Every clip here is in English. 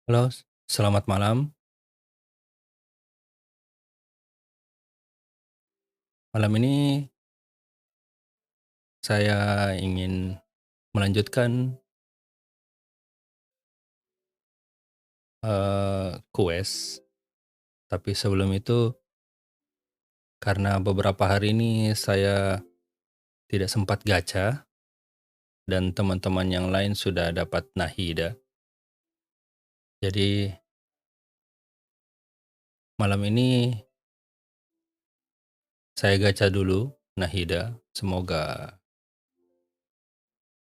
Halo, selamat malam. Malam ini saya ingin melanjutkan, quest, tapi sebelum itu karena beberapa hari ini saya tidak sempat gacha dan teman-teman yang lain sudah dapat Nahida. Jadi malam ini saya gacha dulu Nahida, semoga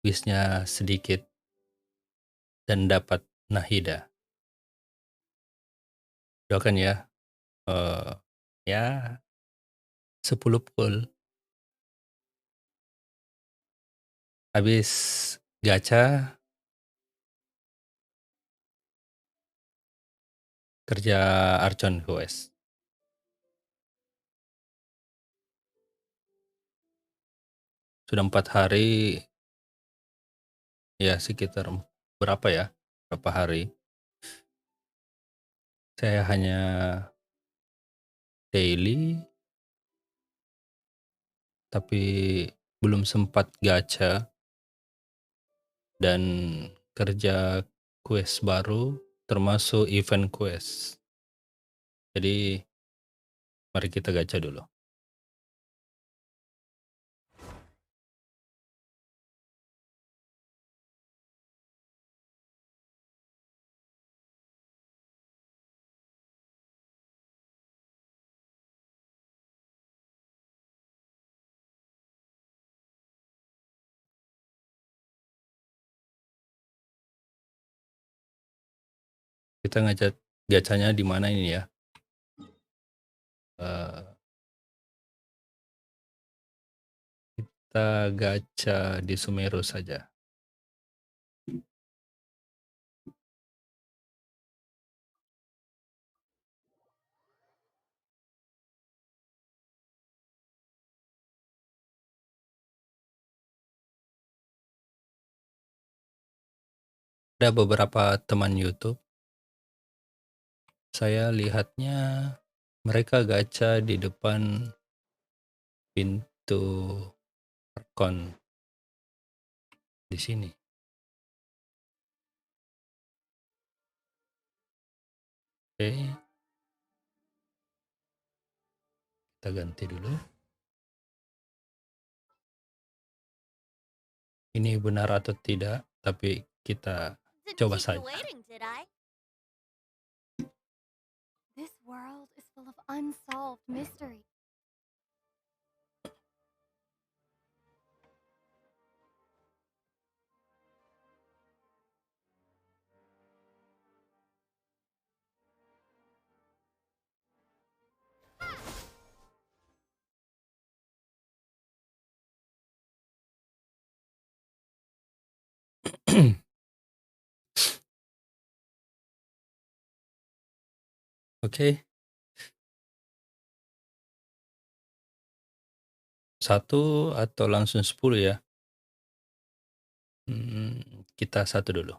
wish-nya sedikit dan dapat Nahida. Doakan ya, eee, ya 10 full. Habis gacha, kerja Archon quest. Sudah 4 hari, ya sekitar berapa ya, berapa hari, saya hanya daily, tapi belum sempat gacha dan kerja quest baru, termasuk event quest. Jadi mari kita gacha dulu. Kita gachanya di mana ini ya? Eee, kita gacha di Sumeru saja. Ada beberapa teman YouTube, saya lihatnya mereka gacha di depan pintu Archon di sini. Oke, kita ganti dulu. Ini benar atau tidak, tapi kita Didn't coba keep you saja. waiting, did I? This world is full of unsolved mysteries. Oke, 1 atau langsung 10 ya? Kita 1 dulu.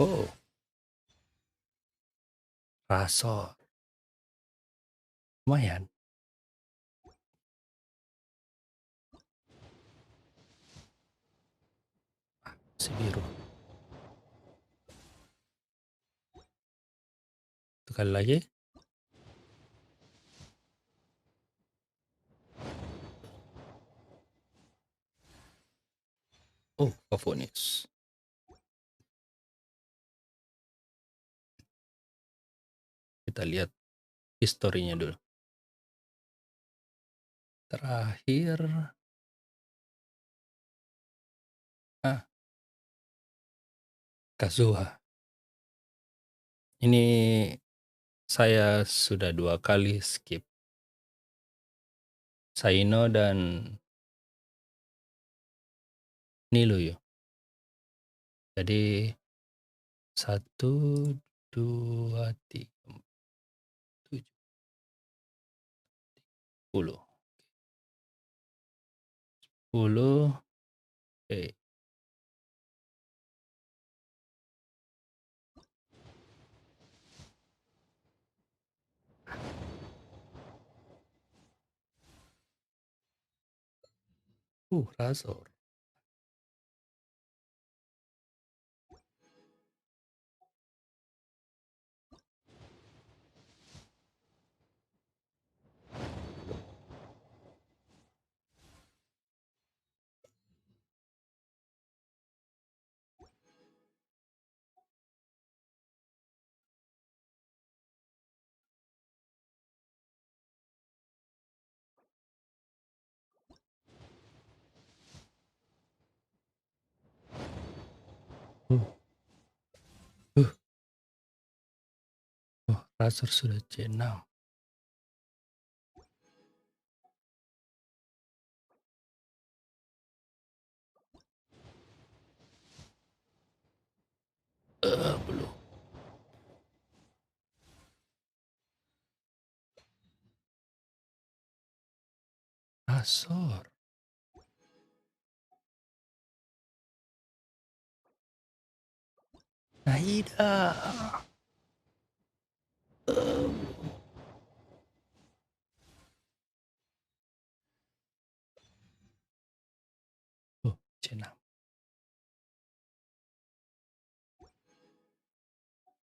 Oh, Raso, lumayan. Si biru. Sekali lagi. Oh, Pavonis. Kita lihat historinya dulu. Terakhir, Kazuha. Ini saya sudah 2 kali skip. Saino dan Niluyo. Jadi 1, 2, 3, 7, 10. 10. Oke. Razor. Uh, Razor sudah C6. Belum. Razor. Nahidal. C6.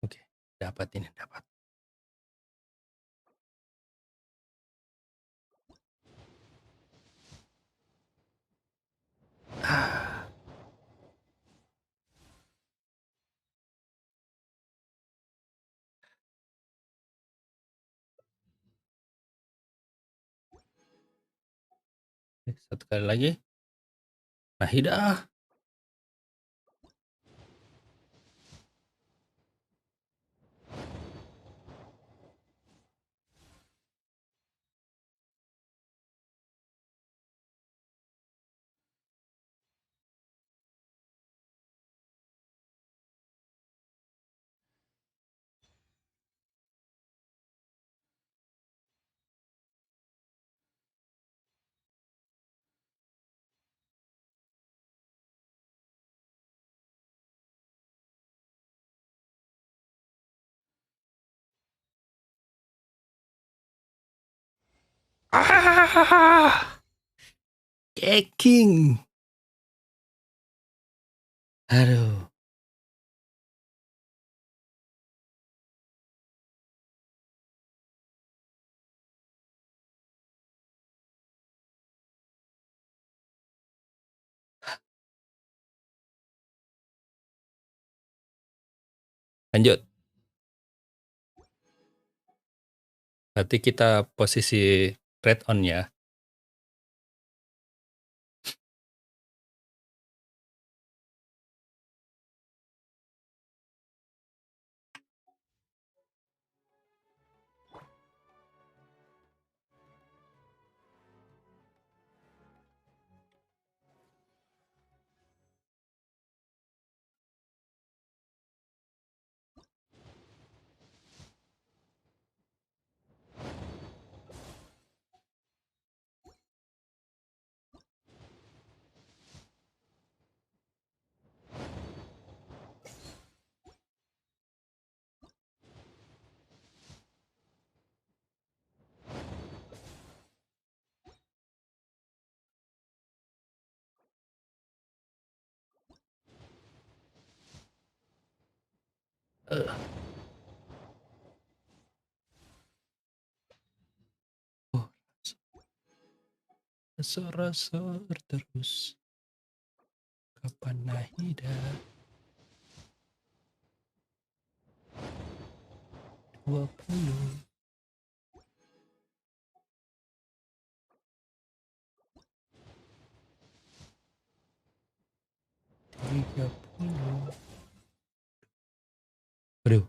Oke, dapat ini, dapat. Satu kali lagi. Nahida. King. Aduh. Lanjut. Berarti kita posisi red on ya. Oh, rasor terus. Kapan Nahida? 20. 30. Aduh,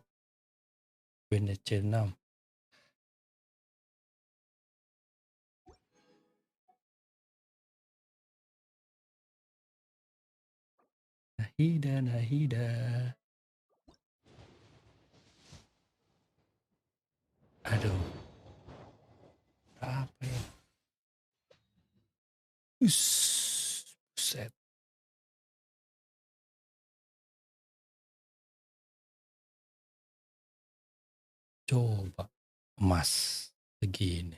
benda C6. Nahida. Aduh, apa ya? Coba emas segini.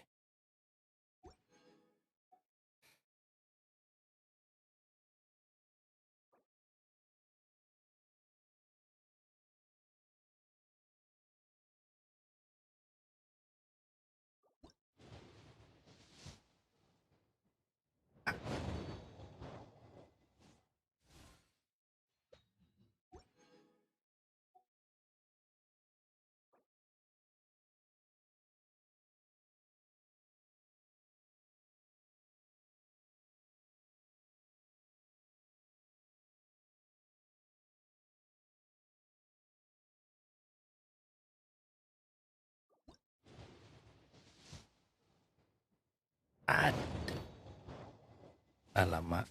Alamak.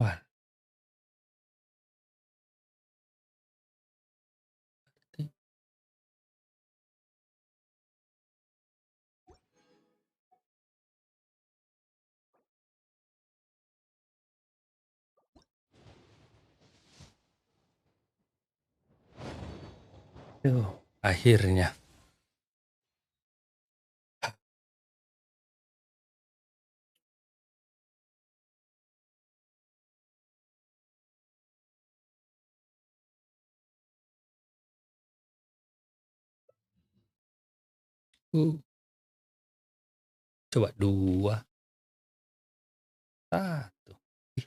Wah, akhirnya. Uh, Coba 2, 1. Ih,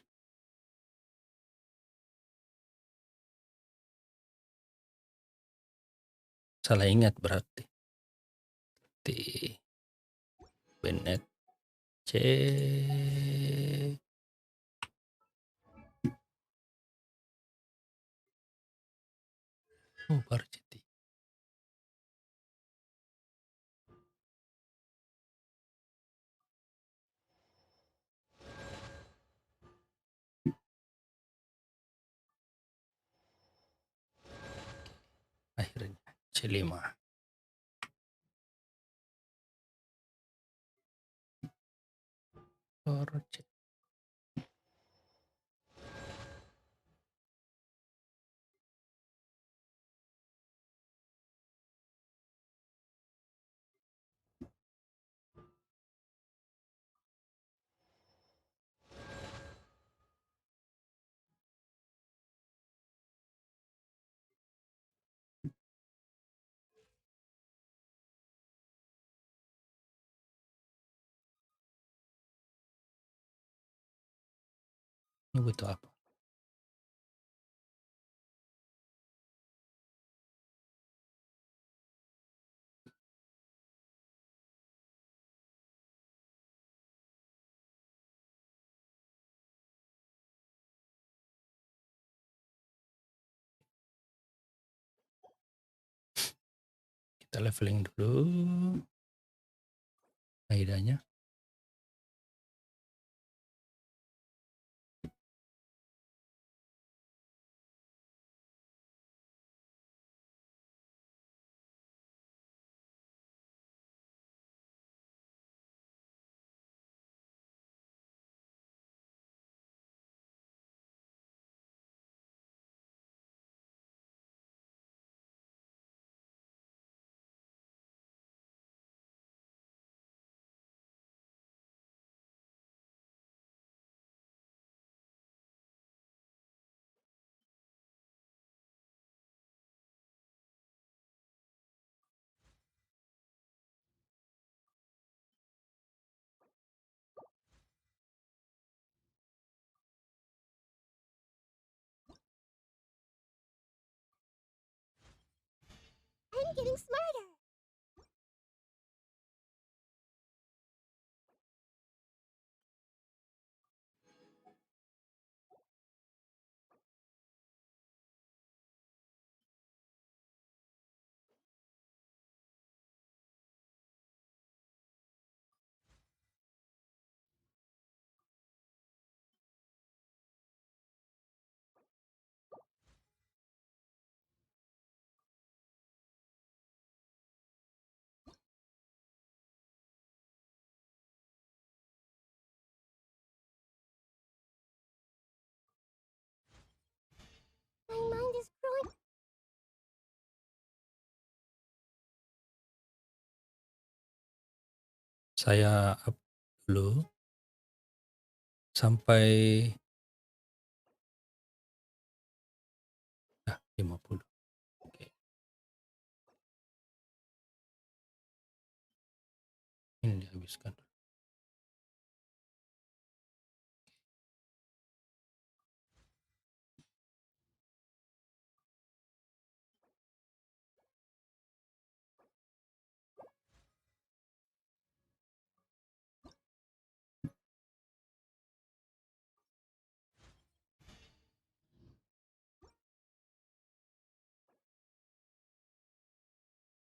salah ingat berarti. Bennett C. Baru C3. Akhirnya C5. Baru C. Ini butuh apa? Kita leveling dulu Nahidanya. I'm getting smarter. Saya up dulu sampai 50. Oke, ini dihabiskan.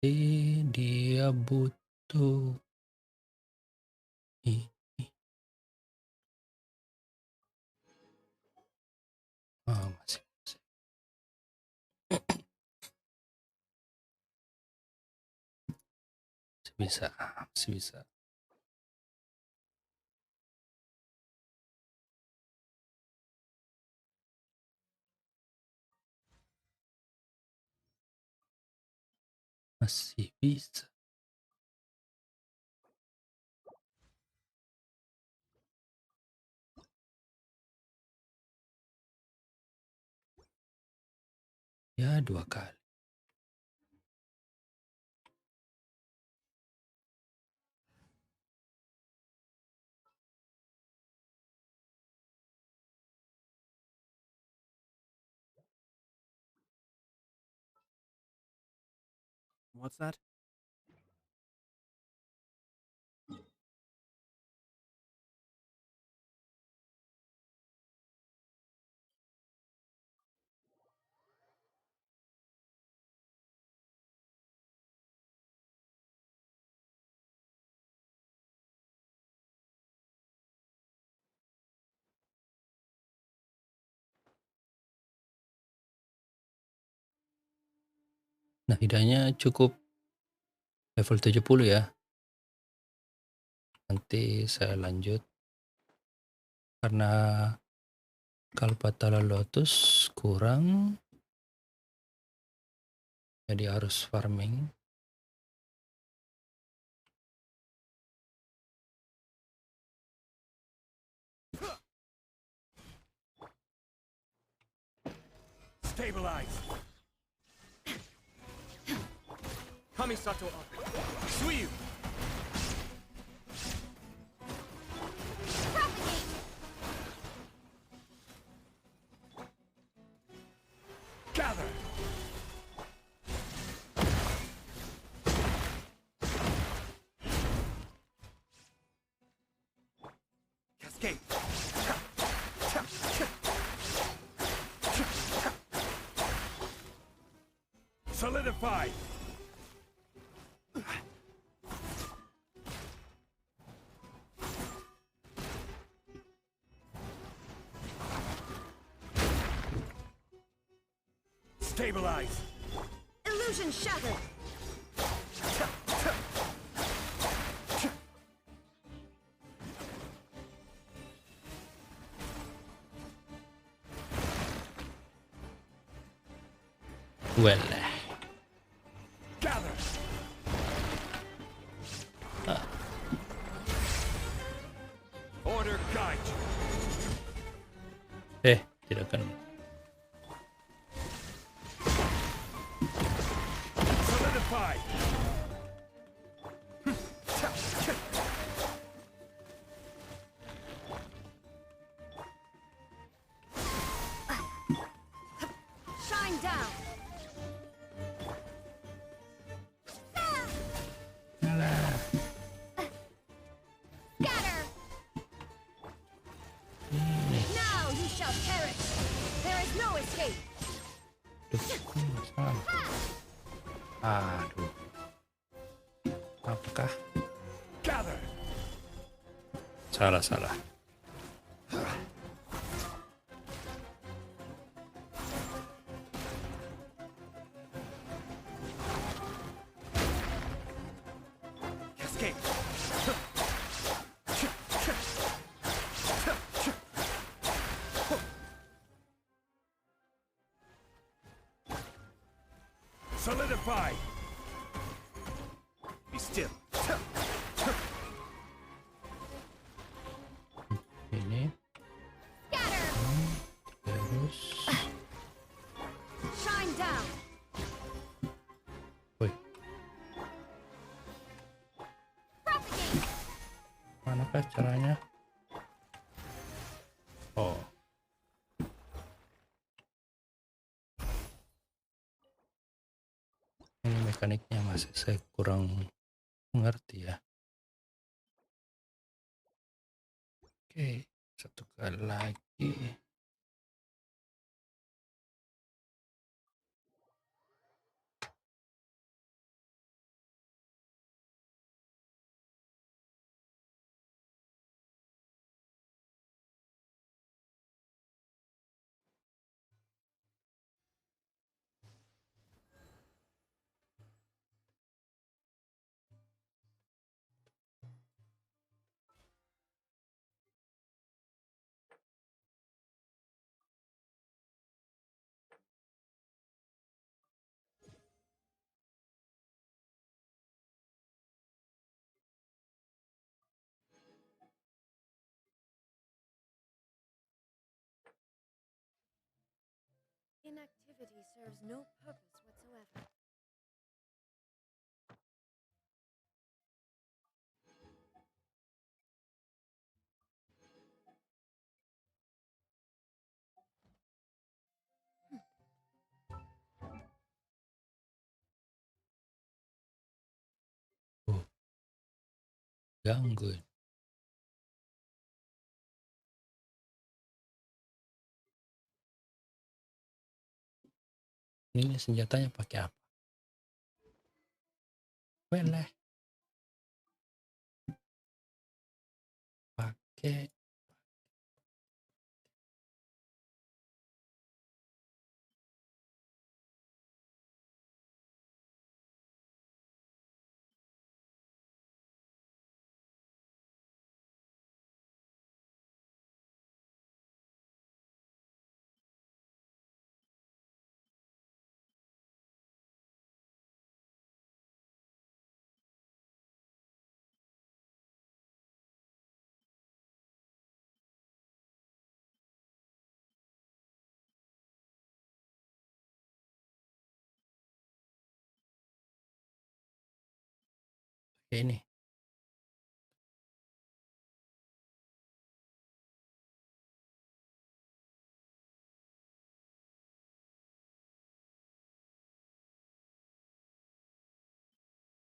Dia butuh ini. Masih bisa, masih bisa. Masih bisa. Ya 2 kali. What's that? Nah, hidayahnya cukup level 70 ya. Nanti saya lanjut karena Kalpatala Lotus kurang, jadi harus farming. Stabilize. Kamisato up. Suiyu. Gather. Cascade. Solidify. Stabilize. Illusion shattered. Well, Gather. Order guide. tidak akan. Solidify. Shine down. Scatter. Now you shall perish. There is no escape. Aduh. Apakah Gather. salah? Cascade. Solidify. Be still. Gimana kah caranya? Oh, ini mekaniknya masih saya kurang mengerti ya. Oke, satu kali lagi. Inactivity serves no purpose whatsoever. Oh, ganggu. Ini senjatanya pakai apa? Boleh pakai. Ini.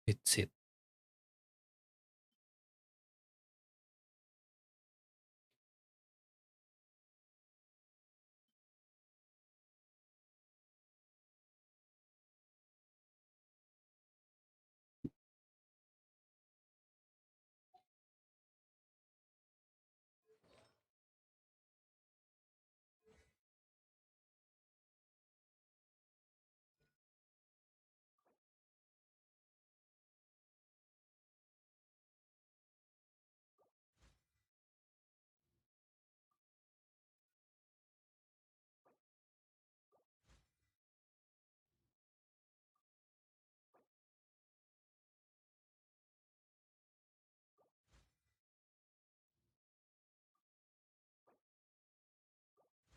It's it.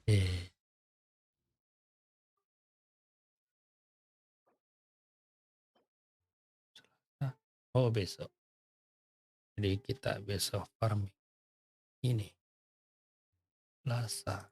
Eh, oh besok. Jadi kita besok farming. Ini Lasa.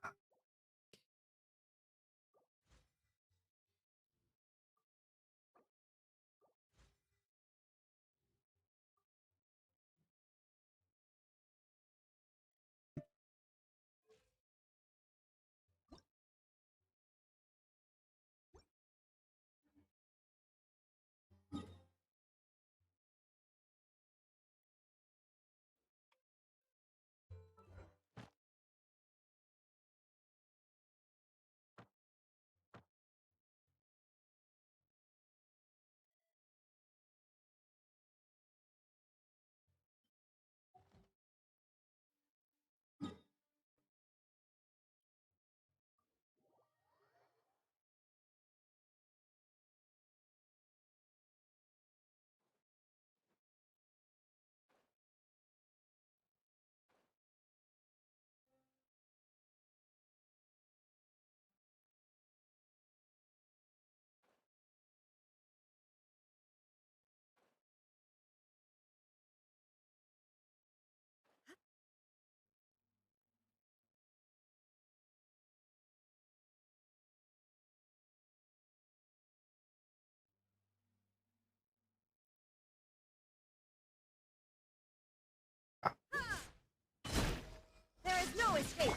escape.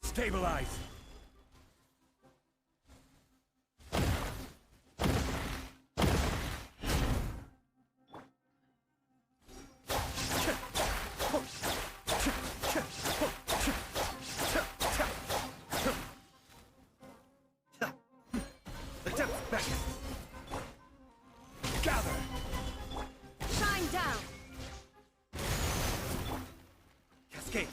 Stabilize. The depth beckons. Gather. Shine down. Cascade.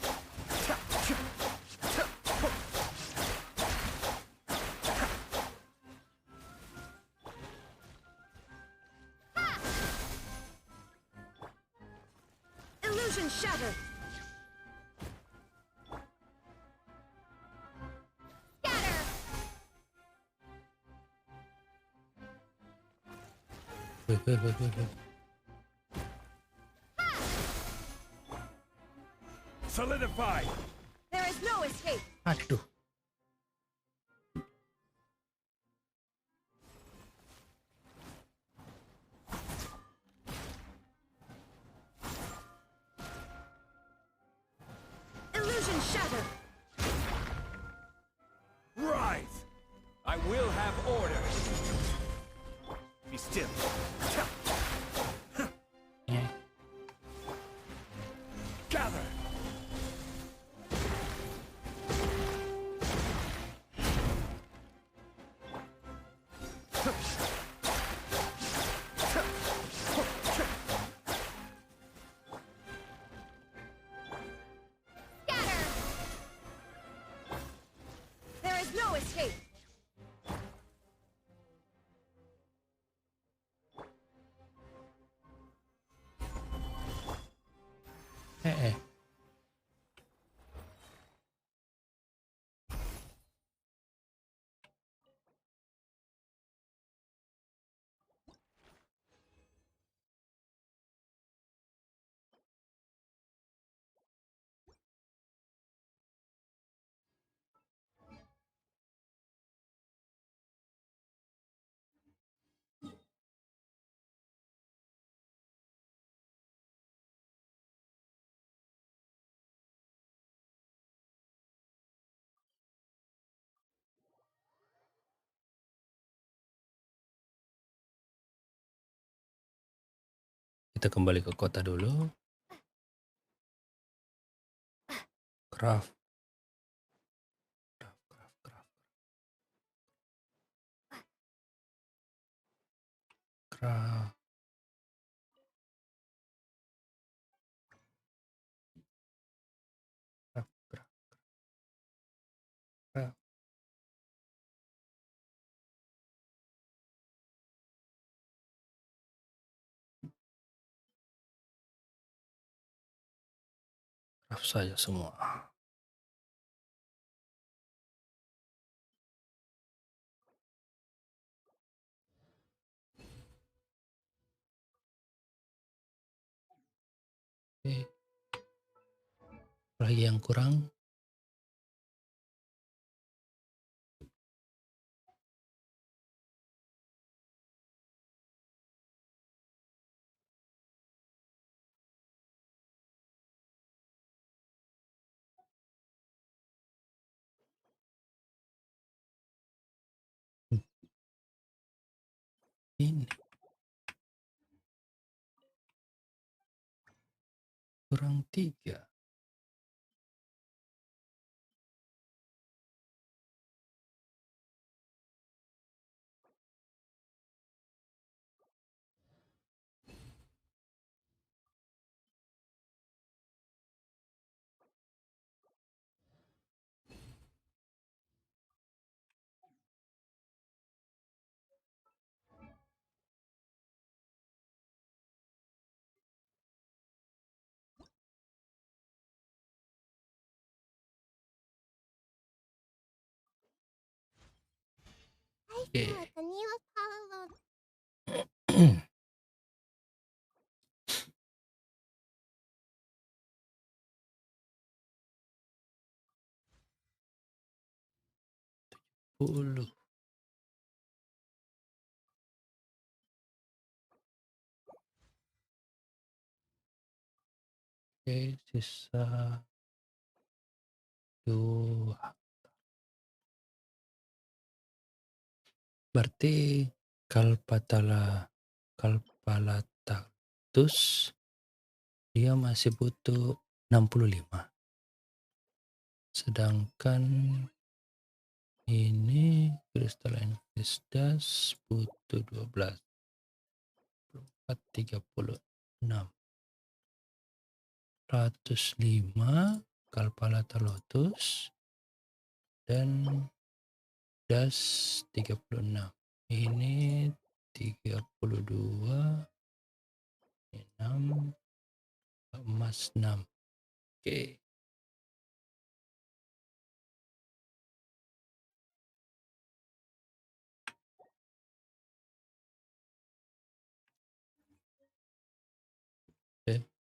Illusion shattered. Scatter! Wih. Solidify. There is no escape. Aduh. Illusion shattered. Rise. I will have order. Be still. Eh, Gather. Scatter! There is no escape. eh. Kita kembali ke kota dulu. Craft. Craft. Craft. Craft saja semua. Oke. Lagi yang kurang. Ini kurang 3. I Oke. feel like a new Apollo. 10. Oke, sisa Tuh, berarti Kalpalataltus dia masih butuh 65. Sedangkan ini Crystalline Vistas butuh 12. 36. 105 Kalpalatal dan das 36. Ini 32, 6, emas 6. Oke.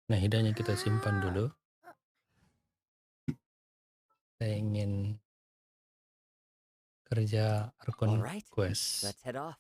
Nah, hidanya kita simpan dulu. Saya ingin kerja Archon All right, Quest. let's head off.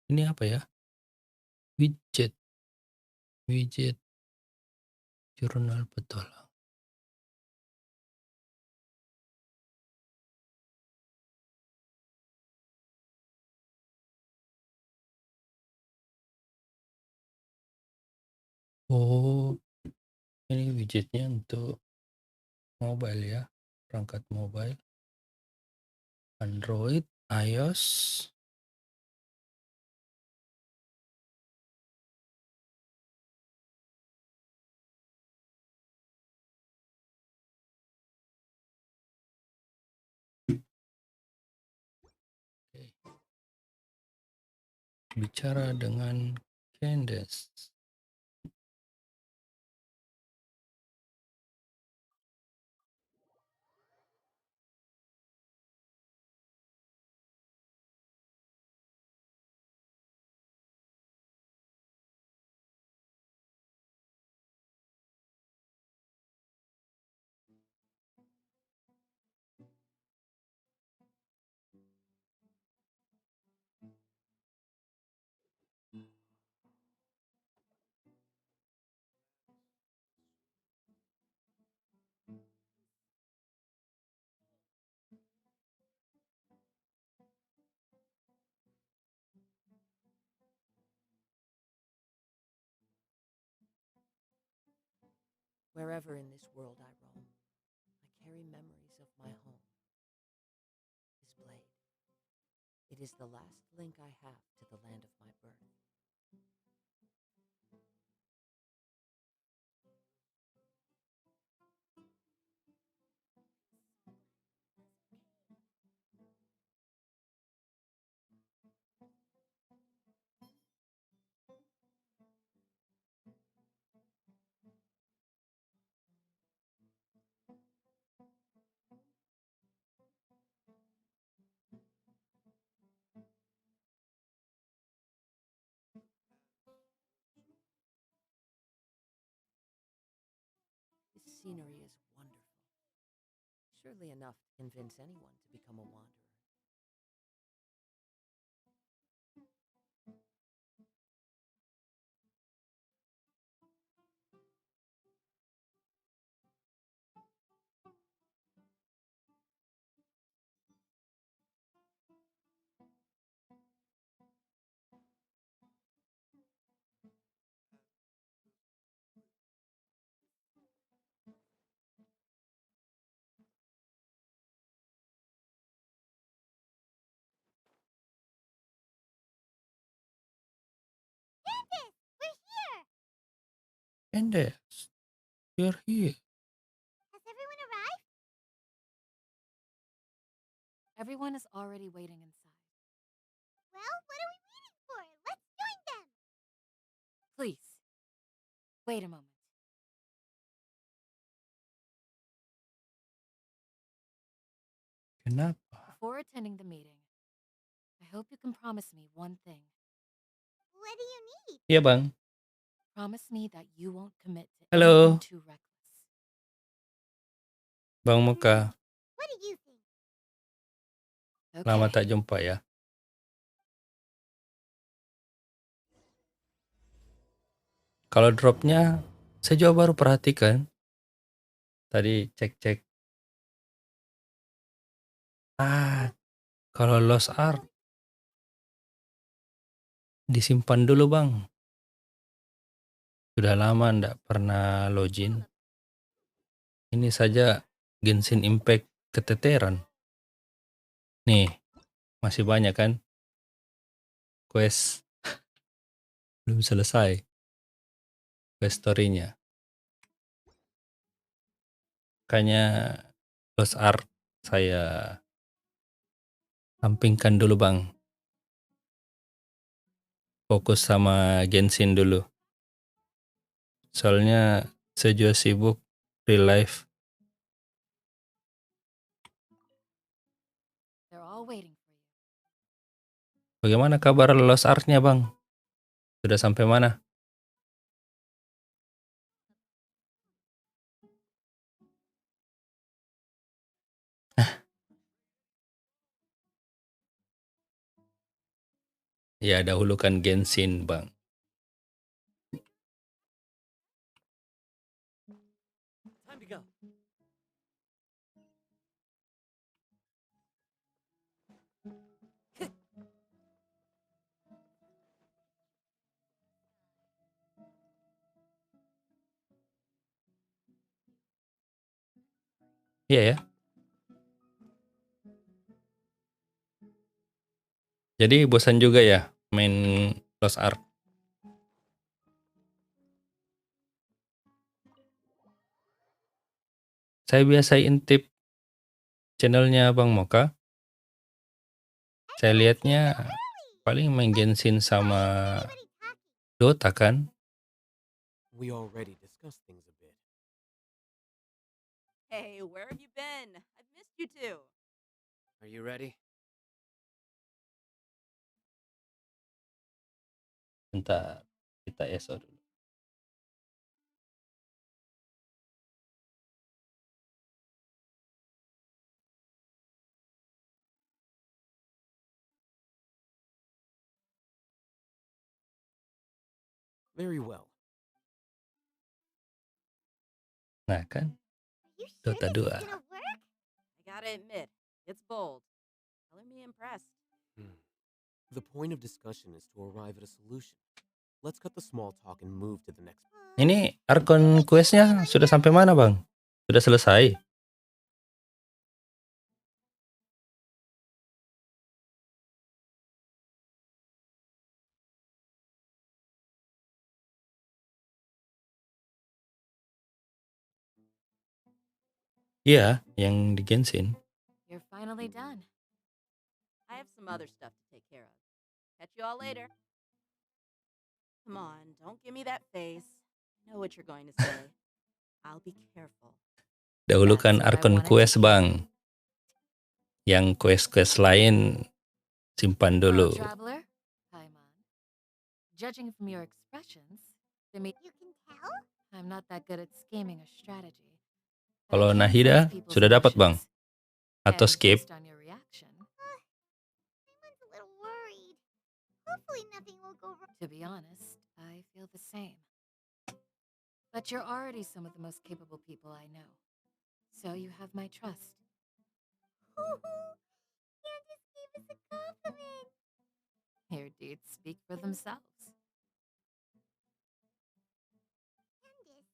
Ini apa ya? Widget jurnal petualang. Oh, ini widgetnya untuk mobile ya, perangkat mobile, Android, iOS. Oke. Bicara dengan Candace. Wherever in this world I roam, I carry memories of my home. This blade. It is the last link I have to the land of my birth. This scenery is wonderful. Surely enough to convince anyone to become a wanderer. Candace, we're here! Candace, you're here. Has everyone arrived? Everyone is already waiting inside. Please, wait a moment. Kenapa? Before attending the meeting, I hope you can promise me one thing. What do you need? Iya bang. Promise me that you won't commit to Halo. anything too reckless. Bang Muka. What do you think? Lama Okay. tak jumpa ya. Kalau dropnya, saya juga baru perhatikan. Tadi cek-cek. Kalau lost art, disimpan dulu bang. Sudah lama ndak pernah login. Ini saja Genshin Impact keteteran. Nih, masih banyak kan? Quest belum selesai. Quest story-nya. Makanya lost art saya sampingkan dulu bang. Fokus sama Genshin dulu. Soalnya saya juga sibuk real life. They're all waiting for you. Bagaimana kabar lost art-nya bang? Sudah sampai mana? Ya dahulukan Genshin bang. Time to go. Iya ya. Jadi bosan juga ya main lost art. Saya biasa intip channelnya Bang Moka. Saya lihatnya paling main Genshin sama Dota kan. We already discussed things a bit. Hey, where have you been? I've missed you too. Are you ready? Bentar, kita ESO dulu. Very well. Nah kan, Are you sure Dota this is 2. gonna work? I gotta admit, it's bold. Color me impressed. The point of discussion is to arrive at a solution. Let's cut the small talk and move to the next. Ini Archon quest-nya sudah sampai mana Bang? Sudah selesai? Iya, yang di Genshin. You're finally done. I have some other stuff to take care of. Catch you all later. Come on, don't give me that face. I know what you're going to say. I'll be careful. Dahulukan That's what I Archon wanted to quest hear. Bang. Yang quest-quest lain simpan Hello, dulu. traveler. Paimon. Judging from your expressions, You can tell? I'm not that good at scheming or strategy. but I Kalau can Nahida sense people's sudah dapat Bang? emotions. Atau And skip? based on your reaction, Someone's a little worried. Hopefully nothing will go wrong. to be honest, I feel the same. But you're already some of the most capable people I know. So you have my trust. Candace gave us a compliment. Your deeds speak for themselves. Candace,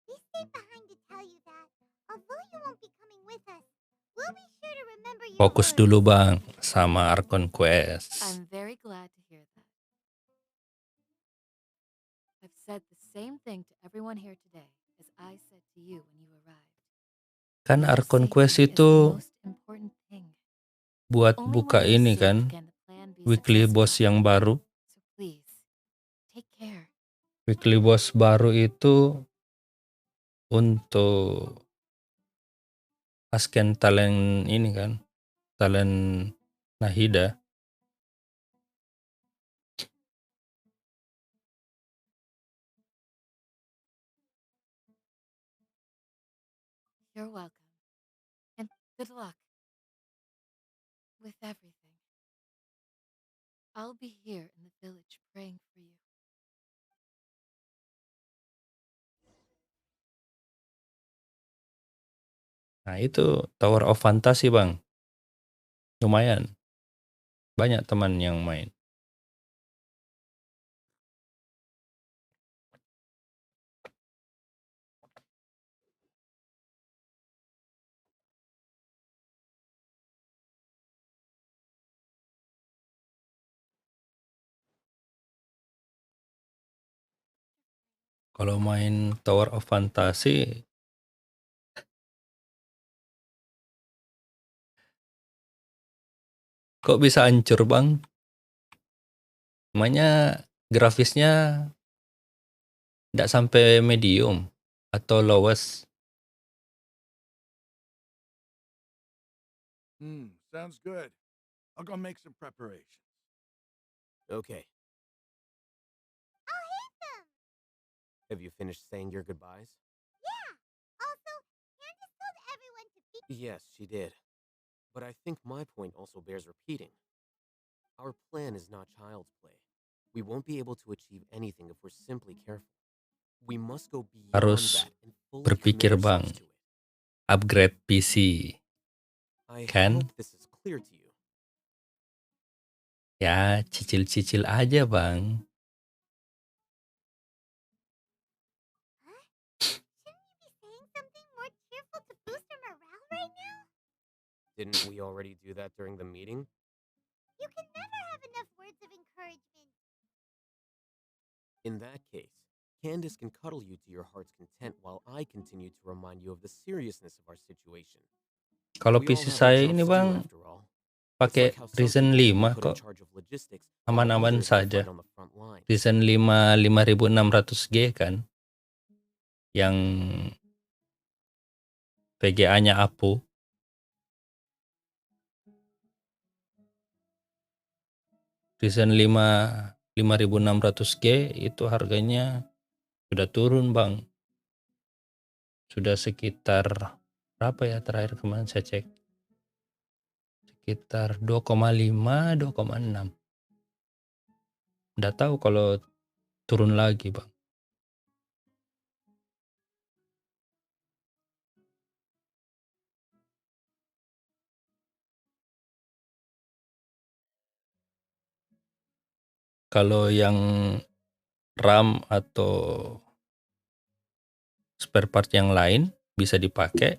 we stayed behind to tell you that, although you won't be coming with us, we'll be sure to remember your Fokus words. dulu Bang sama Archon quest. I'm very glad to hear that. I've said the same thing to everyone here today as I said to you when you arrived. Kan Your Archon quest safety is the itu most important thing. buat Only buka when you're ini safe kan, can the plan be weekly successful. boss yang baru. So please, take care. Weekly boss baru itu untuk Asken talent ini kan, talent Nahida. You're welcome. And good luck with everything. I'll be here in the village praying for you. Nah itu Tower of Fantasy bang, lumayan banyak teman yang main. Kalau main Tower of Fantasy kok bisa hancur bang? Namanya grafisnya tidak sampai medium atau lowest. Sounds good. I'll go make some preparations. Okay. I'll hit them! Have you finished saying your goodbyes? Yeah! Also, Candace told everyone to be. Yes, she did. But I think my point also bears repeating. Our plan is not child's play. We won't be able to achieve anything if we're simply careful. We must go beyond Harus that and fully berpikir commit bang, ourselves to it. upgrade PC. I Kan? hope this is clear to you. Ya cicil-cicil aja bang. Huh? Shouldn't you be saying something more cheerful to boost our morale right now? Didn't we already do that during the meeting? You can never have enough words of encouragement. In that case, Candace can cuddle you to your heart's content while I continue to remind you of the seriousness of our situation. Kalau We all PC have our saya jobs ini to do bang after all. It's pakai like how some Ryzen people will be 5 put in kok, charge of logistics while aman-aman others will saja. fight on the front lines. Ryzen 5 5600G kan, yang VGA-nya Apu. Ryzen 5 5600G itu harganya sudah turun bang. Sudah sekitar berapa ya terakhir kemarin saya cek? Sekitar 2,5, 2,6. Nggak tahu kalau turun lagi bang. Kalau yang RAM atau spare part yang lain bisa dipakai,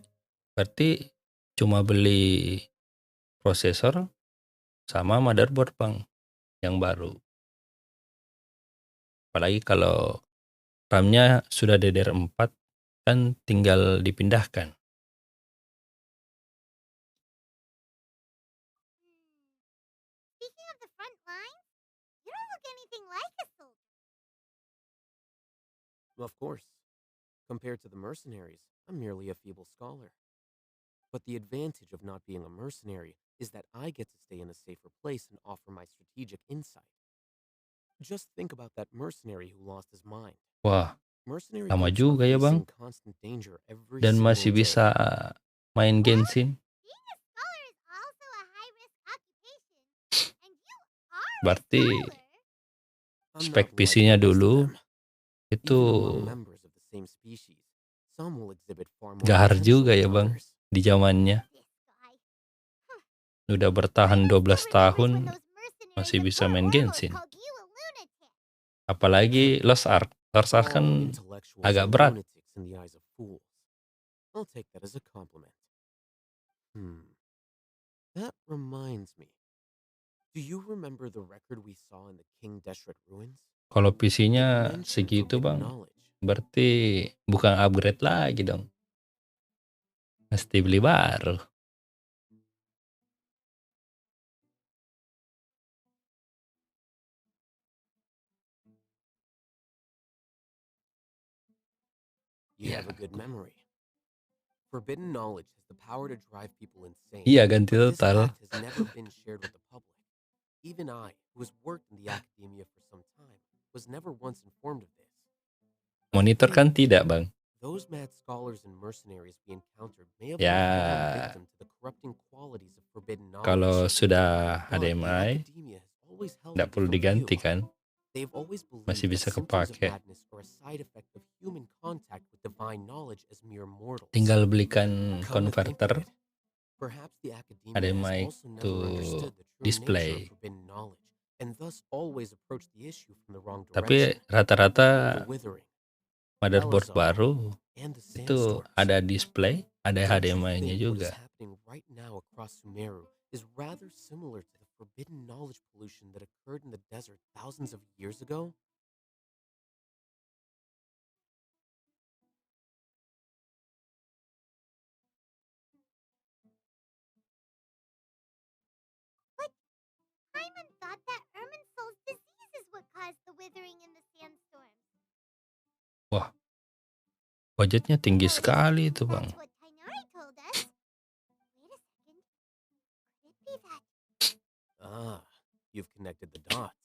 berarti cuma beli prosesor sama motherboard bang yang baru. Apalagi kalau RAM-nya sudah DDR4 kan tinggal dipindahkan. Speaking of the front lines, you don't look anything like a soldier. Of course. Compared to the mercenaries, I'm merely a feeble scholar. But the advantage of not being a mercenary is that I get to stay in a safer place and offer my strategic insight. Just think about that mercenary who lost his mind. Wah, Mercenary lama groups are juga ya bang. facing constant danger every Dan single masih day. bisa main Genshin. Being a scholar is also a high-risk occupation, and you are Berarti a scholar. I'm spek not like PC-nya the rest of dulu them. itu Even among members of the same species, some will exhibit far more gahar potential juga than ya bang others. di zamannya. This guy. Udah I bertahan still 12 remembers tahun when those mercenaries masih at bisa Fort main Ormos Genshin. called you a lunatic. Apalagi Lost Ark. Lost Ark All kan intellectuals agak are berat. lunatics in the eyes of fools. I'll take that as a compliment. That reminds me. Do you remember the record we saw in the King Deshret ruins? Kalau It PC-nya mentioned segitu forbidden bang, knowledge. berarti bukan upgrade lagi dong. Mesti beli baru. You Iya. have a good memory. Forbidden knowledge has the power to drive people insane. Iya, ganti But this total. fact has never been shared with the public. Even I, who has worked in the academia for some time, was never once informed of this. But the Monitor thing kan is, tidak, Bang. those mad scholars and mercenaries we encountered may have Ya, only fallen victim to the corrupting qualities of forbidden kalau knowledge. sudah But the HDMI, academia has always held a tidak perlu different view. diganti kan? They've always Masih believed that bisa symptoms of kepake. madness are a side effect of human contact with divine knowledge as mere mortals. Tinggal belikan Come to think of converter it, perhaps the academia has HDMI also to never understood the true nature of display. forbidden knowledge, and thus always approached the issue from the wrong Tapi direction. rata-rata The withering, motherboard Elazar, baru and the itu sandstorms. ada display, ada Don't you HDMI-nya think what is juga. happening right now across Sumeru is rather similar to the forbidden knowledge pollution that occurred in the desert thousands of years ago? But Hyman thought that Irminsul's disease is what caused the withering in the sandstorms. Wah, budgetnya tinggi Well, sekali itu, Bang. that's what Tainari told us. Wait a second. Could it be that? Ah, you've connected the dots.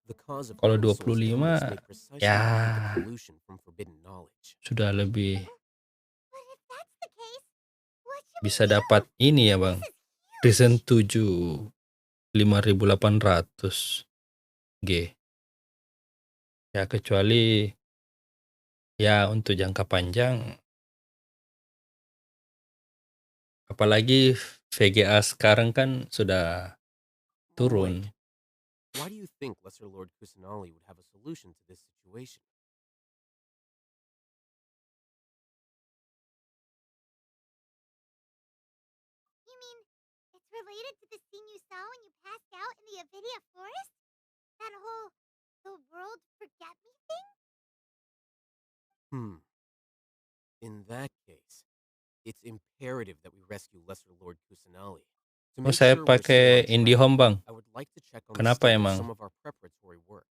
The cause of Kalau Irminsul's 25, illness may precisely ya be the pollution from forbidden knowledge. sudah lebih But if that's the case, what should bisa we do? dapat ini ya, Bang. This is Ryzen huge. 7 5800 G. Ya kecuali ya untuk jangka panjang, apalagi VGA sekarang kan sudah Wait, turun. why do you think Lesser Lord Kusanali would have a solution to this situation? You mean it's related to the scene you saw when you passed out in the Avidia forest? That whole the world forget me thing? In that case, it's imperative that we rescue Lesser Lord Kusanali. To Oh, make saya sure we're still pakai on track, IndiHome, Bang. I would like to check on the Kenapa state of emang? some of our preparatory work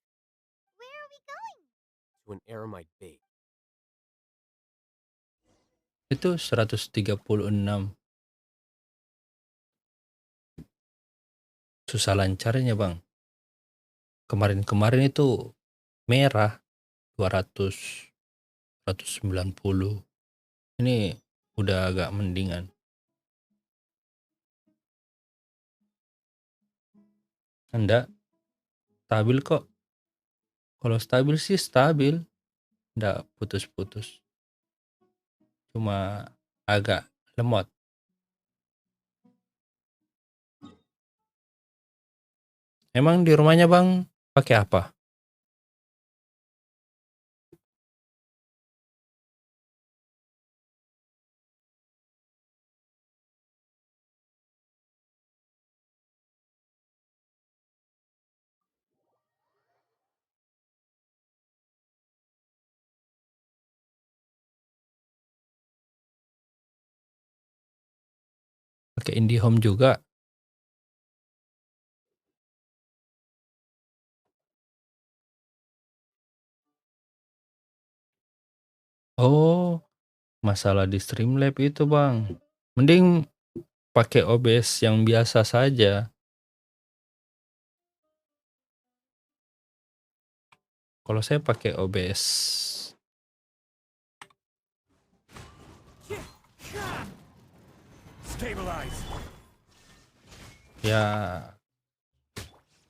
Where are we going? to an Aramite bait. Itu 136. Susah lancarnya, Bang. Kemarin-kemarin itu merah 200, 190. Ini udah agak mendingan. Enggak, stabil kok. Kalau stabil sih stabil, enggak putus-putus. Cuma agak lemot. Emang di rumahnya, Bang, pakai apa? Pakai IndiHome juga. Oh, masalah di Streamlab itu, Bang. Mending pakai OBS yang biasa saja. Kalau saya pakai OBS Stabilize. ya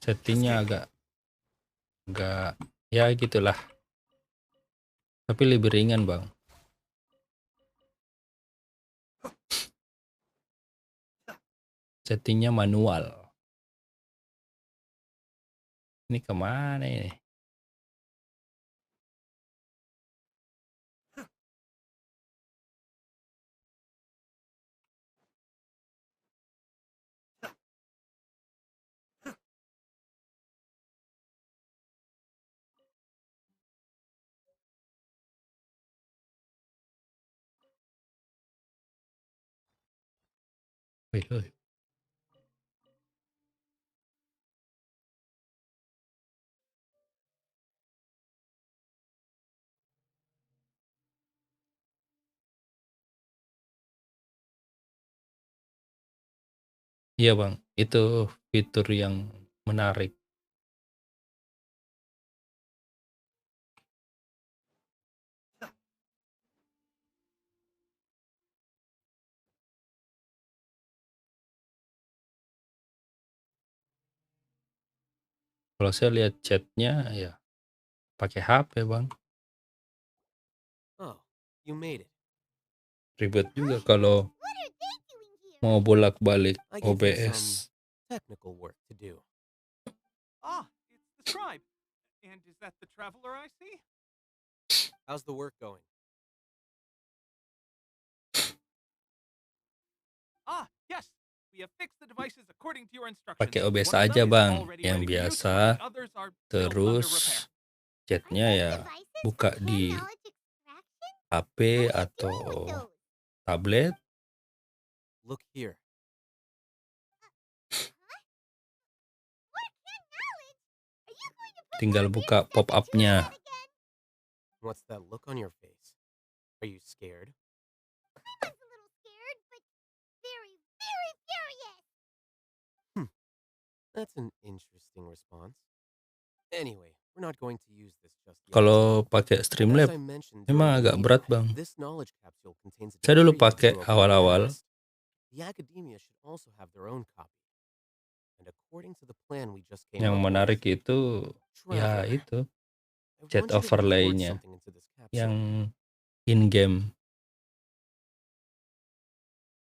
settingnya agak ya gitulah. Tapi lebih ringan, Bang. Settingnya manual. Ini kemana ini? Wih, wih. Iya Bang, itu fitur yang menarik. Kalau saya lihat chatnya ya pakai HP Bang. Oh, you made it. Ribet juga kalau What are they doing here? mau bolak-balik I gave them some OBS. technical work to do. Ah, it's the scribe. And is that the traveler I see? How's the work going? Ah, yes. We have fixed the devices according to your instructions. Pakai OBS One of aja them is Bang, already yang ready for use, biasa. while the others are still under repair. Terus chatnya Are ya those devices buka for hand di knowledge extraction? HP What are you atau doing with those? tablet, Look here. Huh? Work hand knowledge? Are you going to put tinggal more buka weird stuff into pop-up-nya. your head again? What's that look on your face? Are you scared? I was a little scared, but very, very furious. That's an interesting response. Anyway, we're not going to use this just yet. Kalau pakai As Streamlab I mentioned memang during the agak meeting, berat Bang. this knowledge capsule contains a Saya dulu diary of pakai Zero from the awal-awal. past. The academia should also have their own copy. And according to the plan we just came Yang up menarik with, itu ya Traveler, itu I chat want you to record overlay-nya something into this capsule. yang in-game.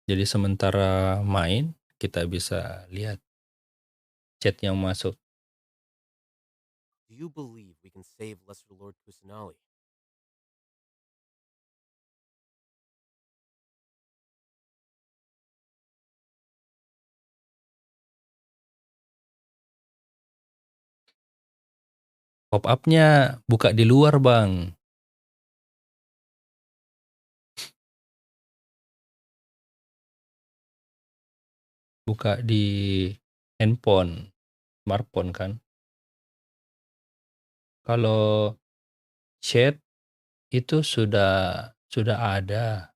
Jadi sementara main kita bisa lihat chat yang masuk. Do you believe we can save Lesser Lord Kusanali? Pop-up-nya buka di luar Bang. Buka di handphone, smartphone kan. Kalau chat itu sudah ada.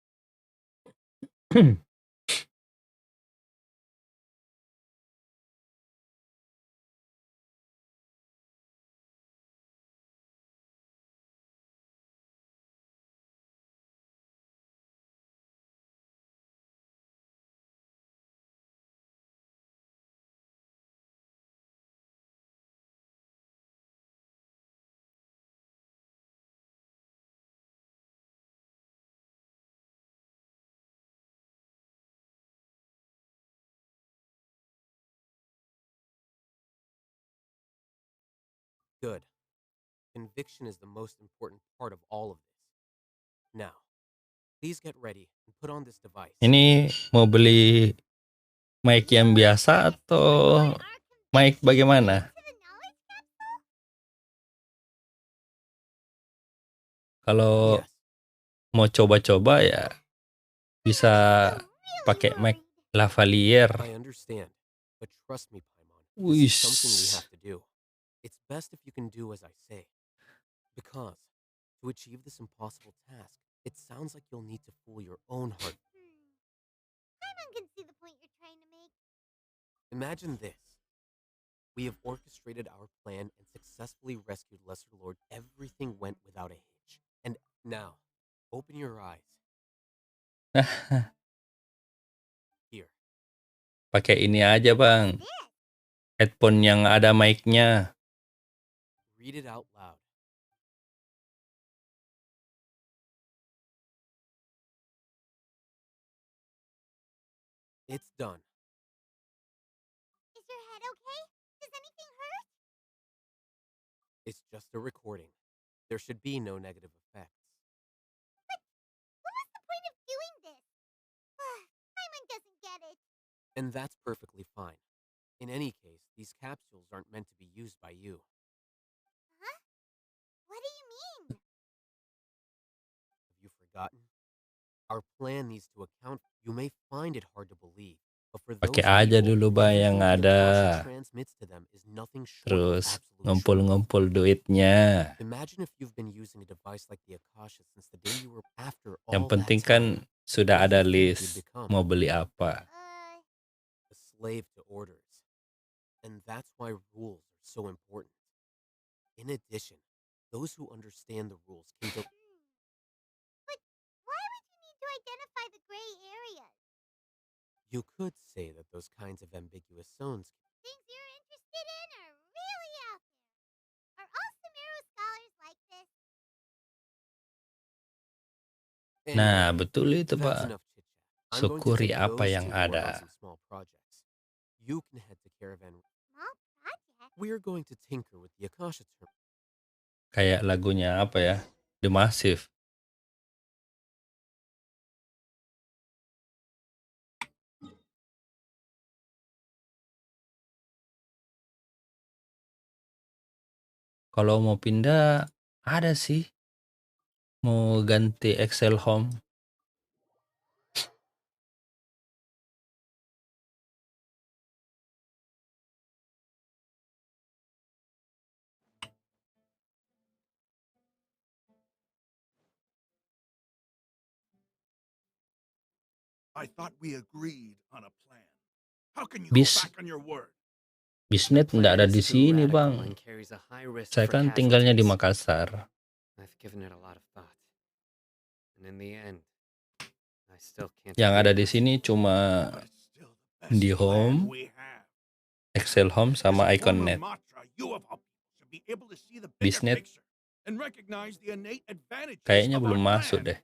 Good. Conviction is the most important part of all of this. Now, please get ready and put on this device. Ini mau beli mic yang biasa atau mic bagaimana? To the knowledge capsule? Kalau Yes, mau coba-coba ya bisa pakai mic lavalier. I understand, but trust me, Paimon, this Wih, is something we have to do. It's best if you can do as I say. Because to achieve this impossible task, it sounds like you'll need to fool your own heart. Paimon can see the point you're trying to make. Imagine this. We have orchestrated our plan and successfully rescued Lesser Lord. Everything went without a hitch. And now, open your eyes. Here. Pakai ini aja Bang, headphone yang ada mic-nya. Read it out loud. It's done. Is your head okay? Does anything hurt? It's just a recording. There should be no negative effects. What was the point of doing this? Paimon doesn't get it. And that's perfectly fine. In any case, these capsules aren't meant to be used by you. Huh? What do you mean? Have you forgotten? Our plan needs to account. You may find it hard to believe, but for those Pakai aja people, dulu Bang yang everything the ada. Akasha transmits to them is nothing short of Terus absolute truth. ngumpul-ngumpul duitnya. Imagine if you've been using a device like the Akasha since the day you were after all Yang that penting time. kan sudah What do ada you think you'd list become? mau beli apa. A slave to orders. And that's why rules are so important. In addition, those who understand the rules can But why would you need to identify the gray areas? You could say that those kinds of ambiguous zones. Things you're interested in are really out there. Are all Sumeru scholars like this? Nah, Anyway, betul itu, that's Pak. enough chit chat. I'm going to Syukuri take apa those yang two to work on ada. some small projects. You can head to Caravan. Small project? We're going to tinker with the Akasha term. Kayak lagunya apa ya? The Massive. Kalau mau pindah, ada sih. Mau ganti Excel Home. I thought we agreed on a plan. How can you Bis- go back on your word? Bisnet nggak ada di sini, Bang. Saya kan tinggalnya di Makassar. I've given it a lot of thought. And in the end, I still can't. Yang ada di sini cuma But it's still the best Di plan home, we have. Excel Home sama As a Icon former Net. Matra, you of all people should be able to see the bigger Bisnet picture and recognize the innate advantages kayaknya of our belum masuk plan. deh.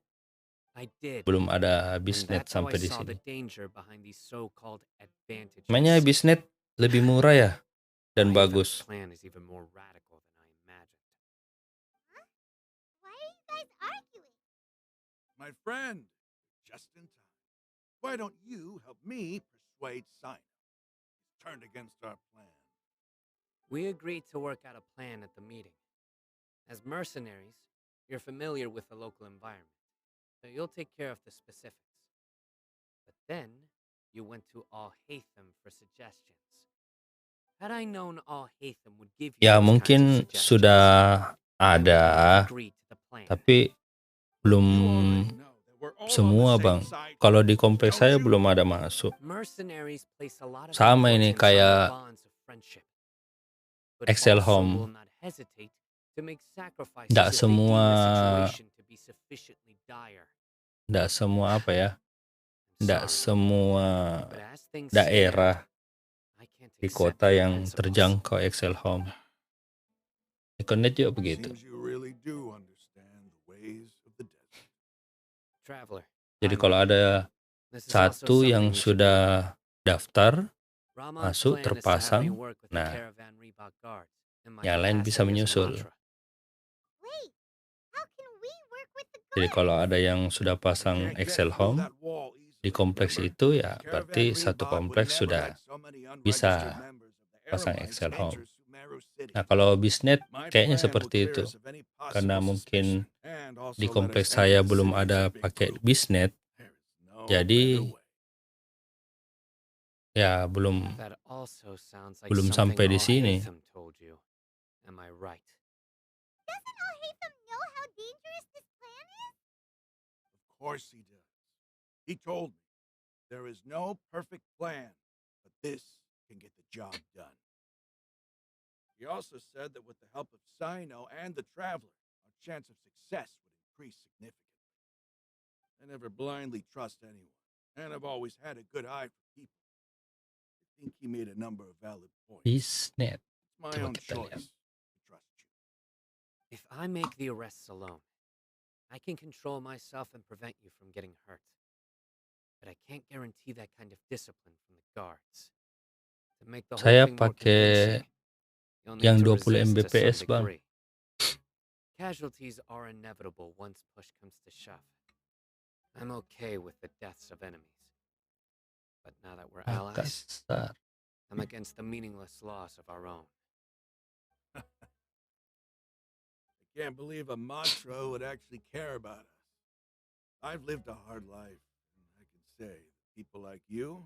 I did. Belum ada And Bisnet that's how I sampai di saw the sini. danger behind these so-called advantages. Namanya Bisnet lebih murah ya dan My bagus. plan is even more radical than I imagined. Huh? Why are you guys arguing? My friend, just in time. Why don't you help me persuade Sino? He's turned against our plan. We agreed to work out a plan at the meeting. As mercenaries, you're familiar with the local environment, so you'll take care of the specifics. But then, you went to Al-Haytham for suggestions. Had I known Al-Haytham would give you Ya those kinds of mungkin suggestions, sudah I would ada, have agreed to the plan. tapi belum You already know that we're all on the semua, same Bang. side. Kalau di kompleks Don't saya you? belum ada masuk. Mercenaries place a lot of Sama ini importance on the kayak bonds of friendship, but Excel also Home. will not hesitate to make sacrifices Nggak if they deem semua, the situation to be sufficiently dire. nggak semua apa ya? I'm Nggak sorry, semua but as things stand, daerah I can't di accept kota your yang principles. terjangkau Excel Home. Icon Net juga begitu. Seems you really do understand the ways of the desert. Traveler, Jadi I'm kalau with you. ada This is also satu yang something we should sudah daftar, Rahman's masuk, plan is to have me terpasang, work with the nah, caravan Reebok guards in my yang lain bisa capacity as a menyusul. mantra. Wait, how can we work with the Jadi guards? kalau ada yang sudah I pasang can't get Excel through Home that wall di easily, kompleks remember? itu, ya Caravan berarti satu Reebok would kompleks never sudah let so many unregistered bisa members of the pasang Eremites Excel Home. enter Sumeru City. Nah, kalau Bisnet My kayaknya plan will seperti clear itu. us of any Karena possible mungkin suspicion and also di let us kompleks enter saya the belum city as ada a big pakai group. Bisnet, There is no jadi better way. ya belum That also sounds like belum something sampai di sini. Al-Haytham told you. Am I right? Doesn't Al-Haytham know how dangerous this plan is? Of course he does. He told me there is no perfect plan, but this can get the job done. He also said that with the help of Sino and the Traveler, our chance of success would increase significantly. I never blindly trust anyone, and I've always had a good eye for people. I think he made a number of valid points. Bisnet. It's my Coba own kita lihat. choice to trust you. If I make the arrests alone, I can control myself and prevent you from getting hurt. But I can't guarantee that kind of discipline from the guards. To make the whole Saya thing more pakai convincing, you'll need yang to 20 resist to Mbps, some Bang. degree. Casualties are inevitable once push comes to shove. I'm okay with the deaths of enemies. But now that we're allies, Makassar. I'm against the meaningless loss of our own. I can't believe a Matra would actually care about us. I've lived a hard life, and I can say that people like you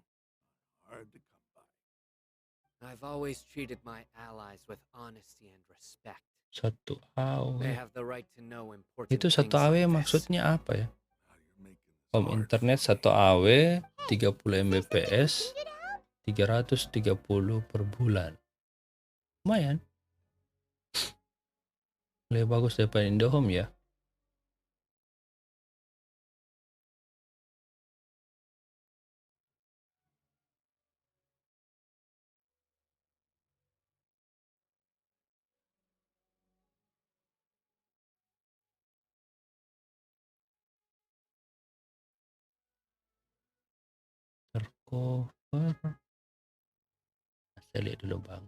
are hard to come by. I've always treated my allies with honesty and respect. Satu They AW. have the right to know important Itu things satu AW like this. maksudnya apa ya? Now you're making this Home hard internet for me. 1 AW, 30 Is there something we Mbps, can do to help? 330 per bulan. Lumayan. Lebih bagus daripada Indohome ya. Tercover. Saya lihat dulu bang.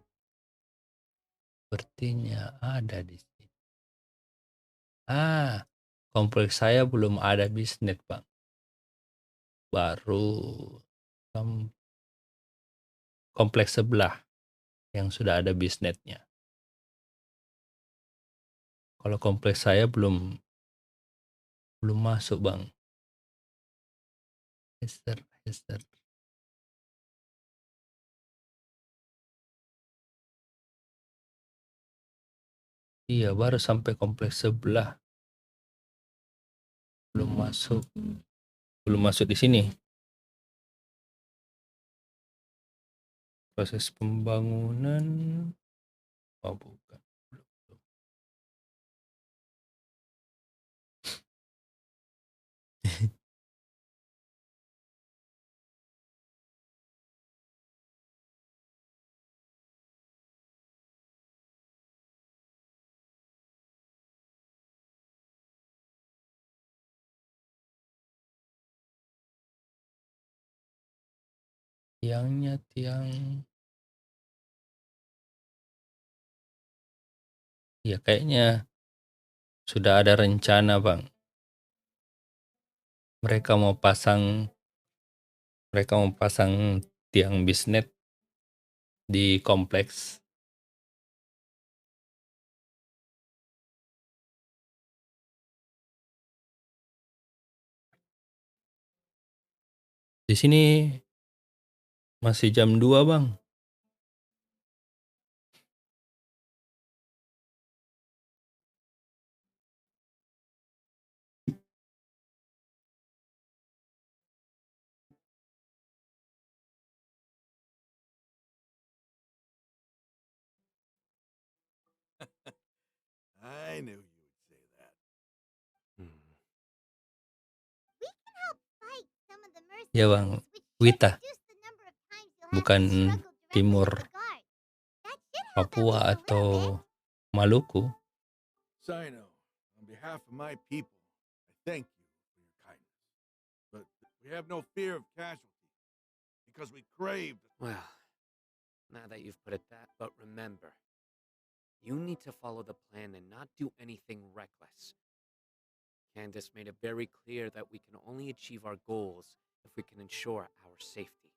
Sepertinya ada di sini. Kompleks saya belum ada bisnet bang. Baru kompleks sebelah yang sudah ada bisnetnya. Kalau kompleks saya belum masuk bang. Hester. Iya, baru sampai kompleks sebelah. Belum masuk di sini. Proses pembangunan. Oh, bukan. Tiangnya ya kayaknya sudah ada rencana bang. Mereka mau pasang tiang bisnet di kompleks. Di sini masih jam 2 bang. I knew you would say that. We can help fight some of the Ya bang, mercenaries, which should Wita, reduce the number of times you'll have bukan to struggle directly Timur with the guard. That should help at Papua least a little atau bit. Maluku. Sino, on behalf of my people, I thank you for your kindness. But we have no fear of casualty, because we craved. Well, now that you've put it that, but remember, you need to follow the plan and not do anything reckless. Candace made it very clear that we can only achieve our goals if we can ensure our safety.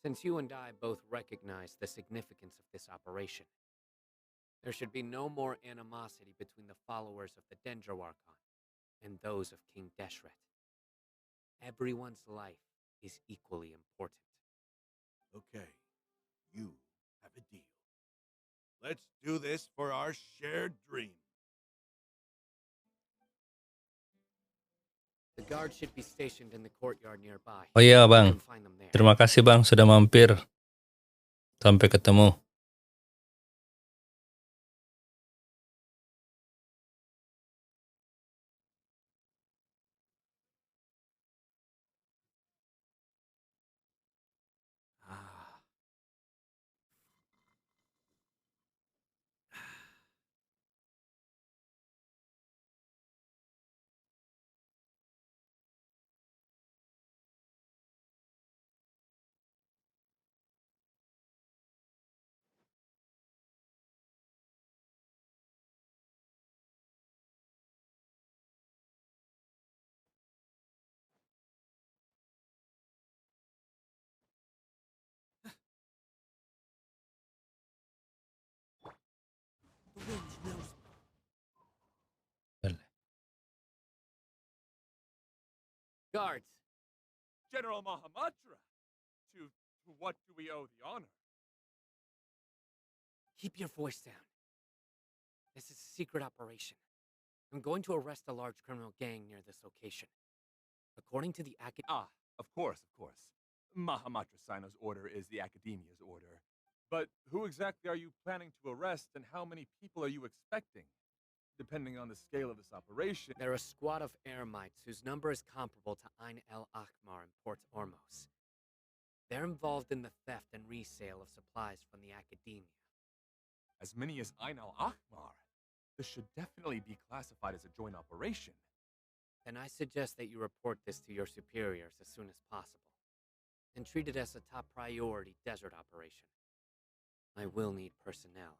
Since you and I both recognize the significance of this operation, there should be no more animosity between the followers of the Dendro Archon and those of King Deshret. Everyone's life is equally important. Okay, you have a deal. Let's do this for our shared dream. The guard should be stationed in the courtyard nearby. Oh iya You bang, can find them there. terima kasih bang sudah mampir. Sampai ketemu. Ah. The wind knows me. Guards, General Mahamudra! To what do we owe the honor? keep your voice down. This is a secret operation. I'm going to arrest a large criminal gang near this location. According to the Ah, of course, of course. Mahamatra Sino's order is the Academia's order. But who exactly are you planning to arrest, and how many people are you expecting? Depending on the scale of this operation... They're a squad of Eremites whose number is comparable to Ain el Akmar in Port Ormos. They're involved in the theft and resale of supplies from the Academia. As many as Ain al-Ahmar? This should definitely be classified as a joint operation. Then I suggest that you report this to your superiors as soon as possible, and treat it as a top priority desert operation. I will need personnel.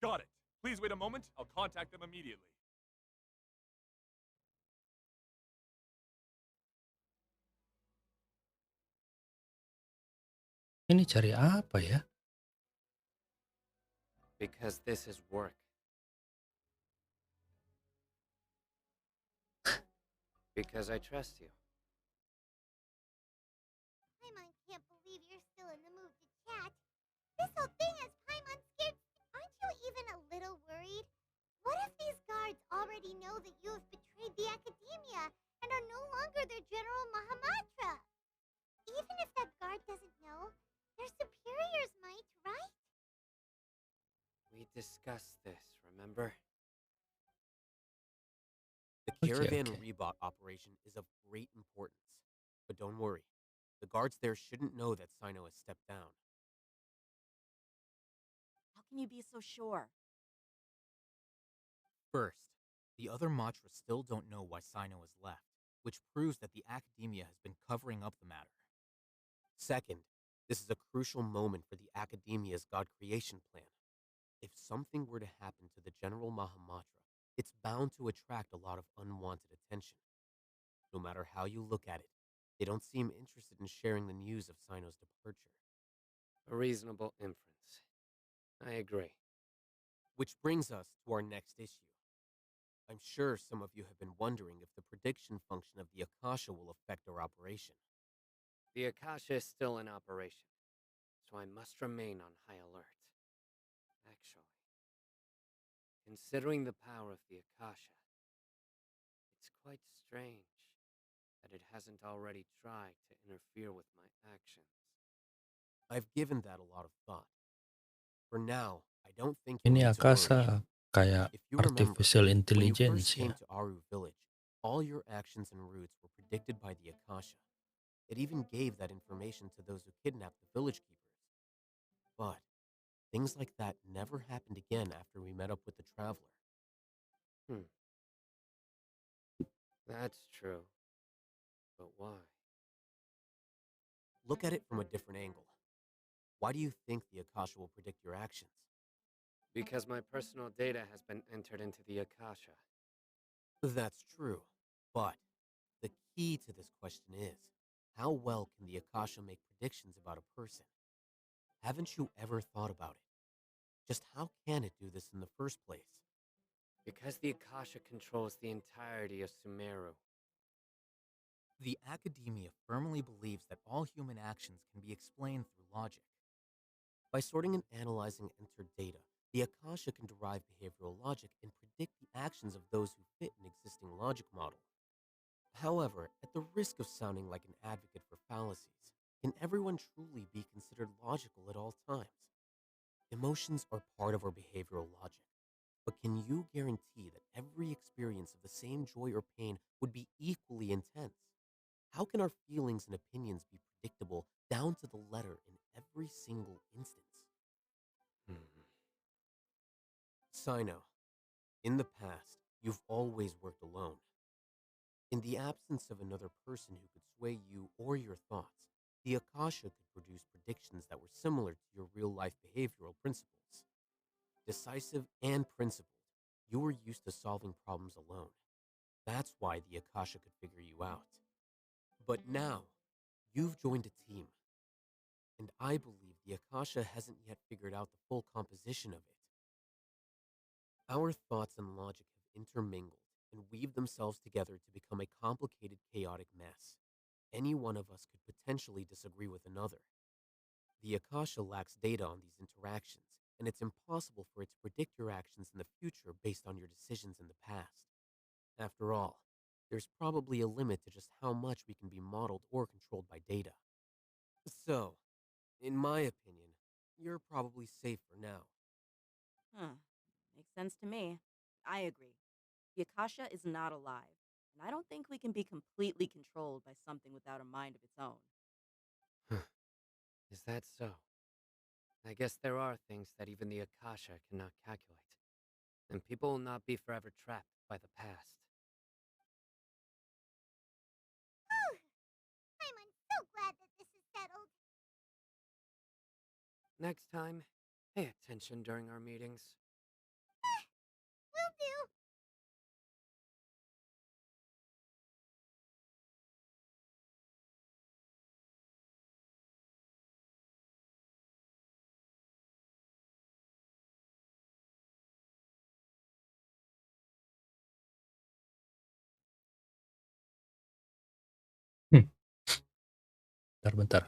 Got it. Please wait a moment. I'll contact them immediately. Ini cari apa ya? Because this is work. Because I trust you. Paimon can't believe you're still in the mood to chat. This whole thing has Paimon scared. Aren't you even a little worried? What if these guards already know that you have betrayed the Academia and are no longer their General Mahamatra? Even if that guard doesn't know, their superiors might, right? We discussed this, remember? The Okay, caravan okay. rebot operation is of great importance. But don't worry, the guards there shouldn't know that Sino has stepped down. How can you be so sure? First, the other Matra still don't know why Sino has left, which proves that the Academia has been covering up the matter. Second, this is a crucial moment for the Academia's God creation plan. If something were to happen to the General Mahamatra, it's bound to attract a lot of unwanted attention. No matter how you look at it, they don't seem interested in sharing the news of Sino's departure. A reasonable inference. I agree. Which brings us to our next issue. I'm sure some of you have been wondering if the prediction function of the Akasha will affect our operation. The Akasha is still in operation, so I must remain on high alert. Actually, considering the power of the Akasha, it's quite strange that it hasn't already tried to interfere with my actions. I've given that a lot of thought. For now, I don't think you'll Ini need to worry. Akasa kayak If you remember, artificial when you intelligence first came ya. to Aru village, all your actions and routes were predicted by the Akasha. It even gave that information to those who kidnapped the village keepers. But things like that never happened again after we met up with the traveler. That's true. But why? Look at it from a different angle. Why do you think the Akasha will predict your actions? Because my personal data has been entered into the Akasha. That's true, but the key to this question is, how well can the Akasha make predictions about a person? Haven't you ever thought about it? Just how can it do this in the first place? Because the Akasha controls the entirety of Sumeru. The Academia firmly believes that all human actions can be explained through logic. By sorting and analyzing entered data, the Akasha can derive behavioral logic and predict the actions of those who fit an existing logic model. However, at the risk of sounding like an advocate for fallacies, can everyone truly be considered logical at all times? Emotions are part of our behavioral logic, but can you guarantee that every experience of the same joy or pain would be equally intense? How can our feelings and opinions be predictable down to the letter in every single instance? Sino, in the past, you've always worked alone. In the absence of another person who could sway you or your thoughts, the Akasha could produce predictions that were similar to your real-life behavioral principles. Decisive and principled, you were used to solving problems alone. That's why the Akasha could figure you out. But now, you've joined a team, and I believe the Akasha hasn't yet figured out the full composition of it. Our thoughts and logic have intermingled and weaved themselves together to become a complicated, chaotic mess. Any one of us could potentially disagree with another. The Akasha lacks data on these interactions, and it's impossible for it to predict your actions in the future based on your decisions in the past. After all, there's probably a limit to just how much we can be modeled or controlled by data. So, in my opinion, you're probably safe for now. Huh. Makes sense to me. I agree. The Akasha is not alive, and I don't think we can be completely controlled by something without a mind of its own. Is that so? I guess there are things that even the Akasha cannot calculate. And people will not be forever trapped by the past. Whew! I'm so glad that this is settled. Next time, pay attention during our meetings. Will do. Hmm, bentar.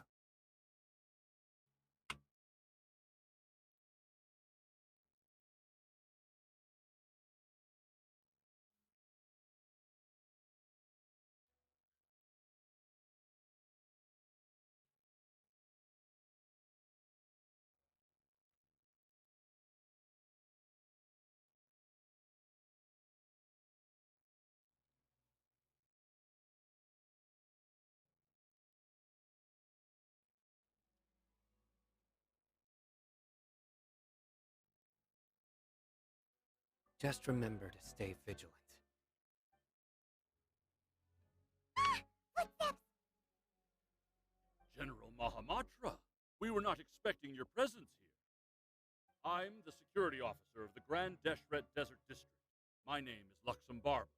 Just remember to stay vigilant. Footsteps! General Mahamatra, we were not expecting your presence here. I'm the security officer of the Grand Deshret Desert District. My name is Luxem Barber.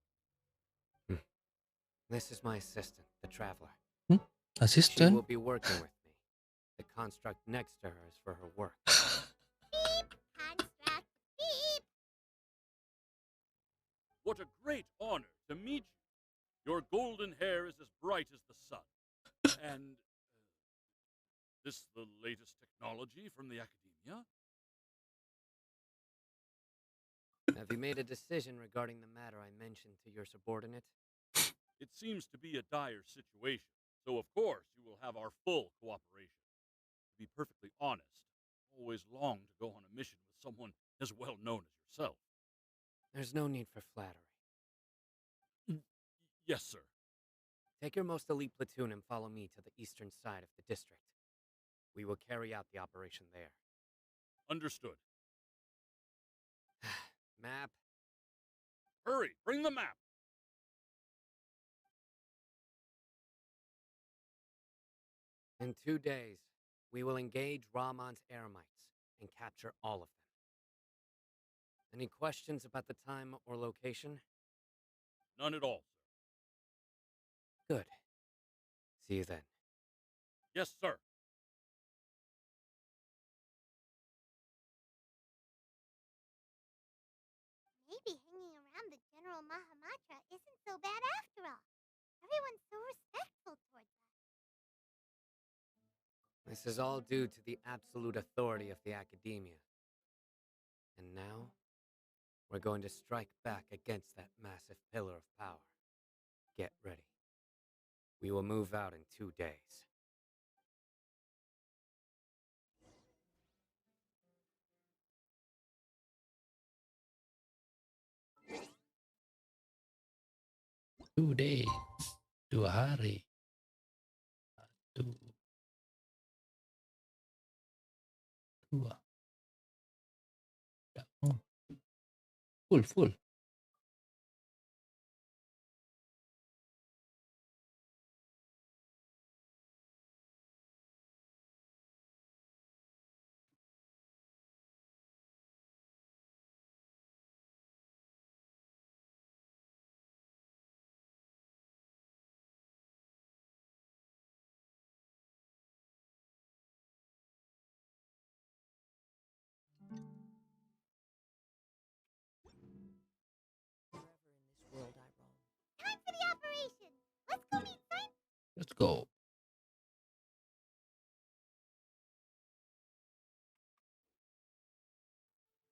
This is my assistant, the Traveler. She will Assistant? be working with me. The construct next to her is for her work. Beep! Construct! Beep! What a great honor to meet you. Your golden hair is as bright as the sun. And this the latest technology from the academia? Have you made a decision regarding the matter I mentioned to your subordinate? It seems to be a dire situation, so of course you will have our full cooperation. To be perfectly honest, I always longed to go on a mission with someone as well known as yourself. There's no need for flattery. Yes, sir. Take your most elite platoon and follow me to the eastern side of the district. We will carry out the operation there. Understood. Map. Hurry, bring the map. In 2 days, we will engage Rahman's Eremites and capture all of them. Any questions about the time or location? None at all, sir. Good. See you then. Yes, sir. Maybe hanging around the General Mahamatra isn't so bad after all. Everyone's so respectful towards us. This is all due to the absolute authority of the Academia. And now, we're going to strike back against that massive pillar of power. Get ready. We will move out in 2 days. Today. 2 hari. 1, 2. Oh. Full. Wherever in this world I roam. Time for the operation! Let's go meet Simon! Let's go.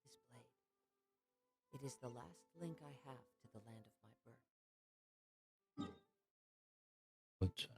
This blade. It is the last link I have to the land of my birth. Good.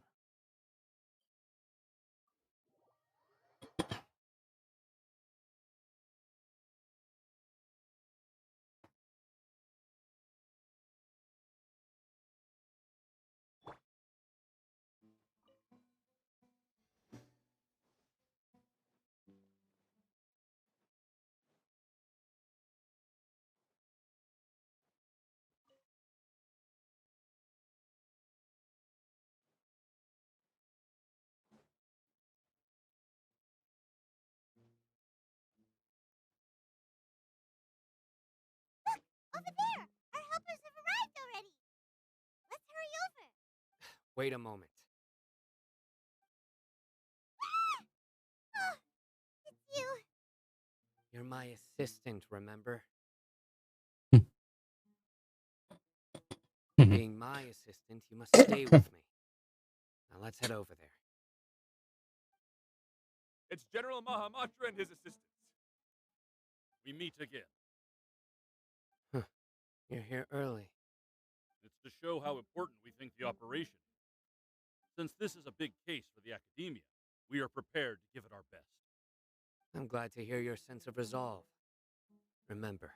Wait a moment. Oh, it's you. You're my assistant, remember? Being my assistant, you must stay with me. Now let's head over there. It's General Mahamatra and his assistants. We meet again. You're here early. It's to show how important we think the operation is. Since this is a big case for the Academia, we are prepared to give it our best. I'm glad to hear your sense of resolve. Remember,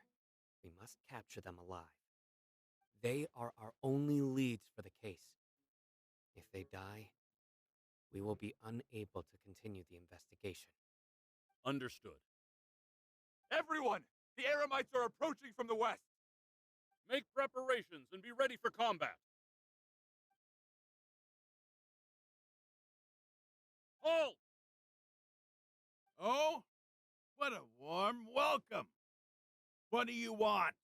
we must capture them alive. They are our only leads for the case. If they die, we will be unable to continue the investigation. Understood. Everyone! The Eremites are approaching from the west! Make preparations and be ready for combat. Halt! Oh? What a warm welcome. What do you want?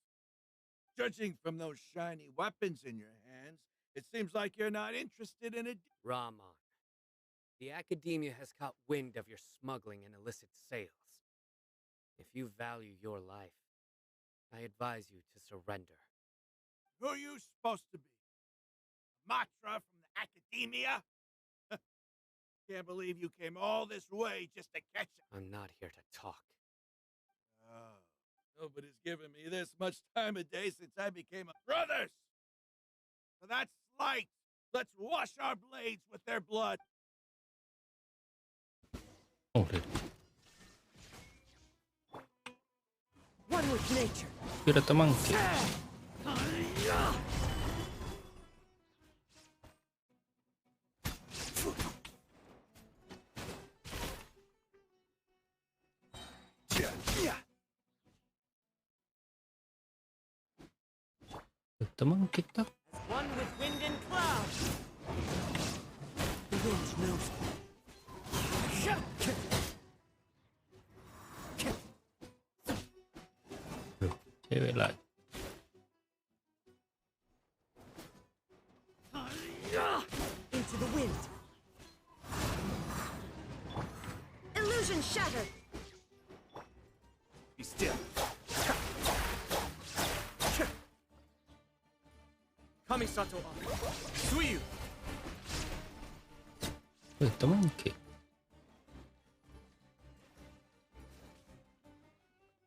Judging from those shiny weapons in your hands, it seems like you're not interested in it. Rahman, the Academia has caught wind of your smuggling and illicit sales. If you value your life, I advise you to surrender. Who are you supposed to be? Matra from the Academia? Can't believe you came all this way just to catch it. I'm not here to talk. Oh, nobody's given me this much time of day since I became a brothers. So that's light. Let's wash our blades with their blood. Oke. One with nature. Kira teman. Teman kita. One with wind and cloud. The wind knows me. Cewek lagi. Into the wind. Illusion shattered. Be still. Kamisato Suyu. Teman kita.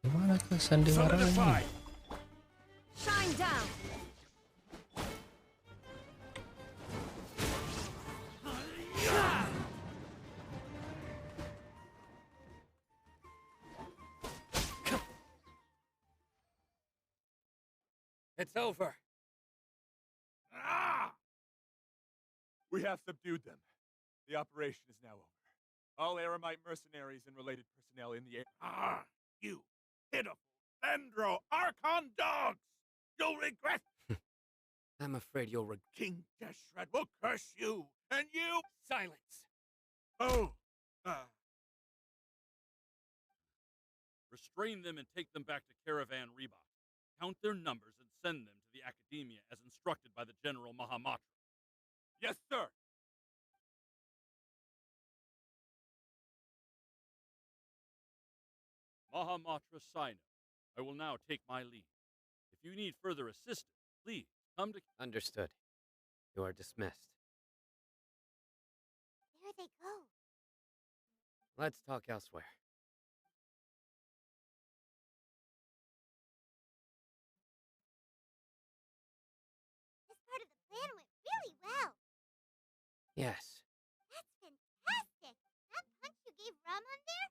Gimana ke sandiwaranya? Shine down. It's over. Ah! We have subdued them. The operation is now over. All Eremite mercenaries and related personnel in the air. Ah! You pitiful Dendro Archon dogs! You'll regret. I'm afraid you'll regret. King Deshred will curse you, and you. Silence! Oh! Restrain them and take them back to Caravan Reebok. Count their numbers and send them to the Academia as instructed by the General Mahamatra. Yes, sir! Mahamatra Sino, I will now take my leave. If you need further assistance, please come to... Understood. You are dismissed. There they go. Let's talk elsewhere. This part of the plan went really well. Yes. That's fantastic. That punch you gave Ramon there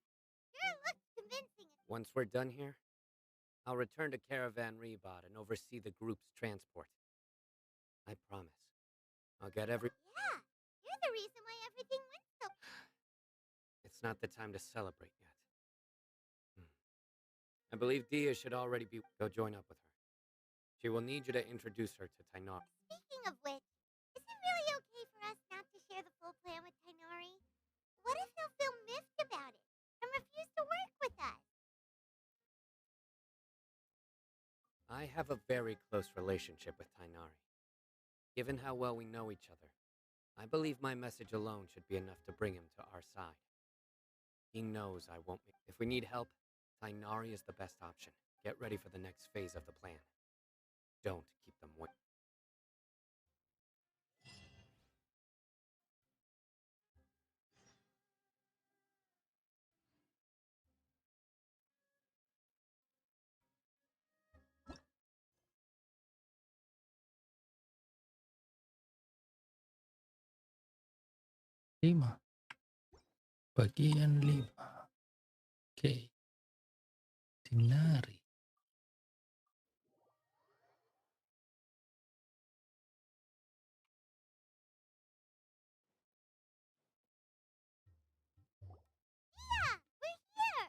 sure looks convincing. Once we're done here, I'll return to Caravan Rebot and oversee the group's transport. I promise. I'll get every... Yeah, you're the reason why everything went so... It's not the time to celebrate yet. I believe Dia should already be... Go join up with her. She will need you to introduce her to Tainari. Speaking of which, is it really okay for us not to share the full plan with Tainari? What if he'll feel miffed about it and refuse to work with us? I have a very close relationship with Tainari. Given how well we know each other, I believe my message alone should be enough to bring him to our side. He knows I won't make. If we need help, Tainari is the best option. Get ready for the next phase of the plan. Don't keep them waiting. Lima. Bagian 5. Oke. Dinari. Yeah, we're here!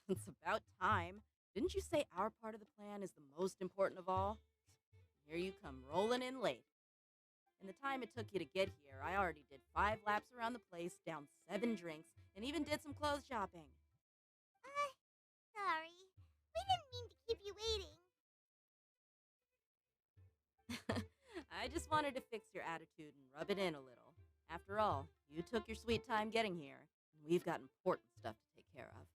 It's about time. Didn't you say our part of the plan is the most important of all? Here you come rolling in late. In the time it took you to get here, I already did 5 laps around the place, downed 7 drinks, and even did some clothes shopping. Sorry. We didn't mean to keep you waiting. I just wanted to fix your attitude and rub it in a little. After all, you took your sweet time getting here, and we've got important stuff to take care of.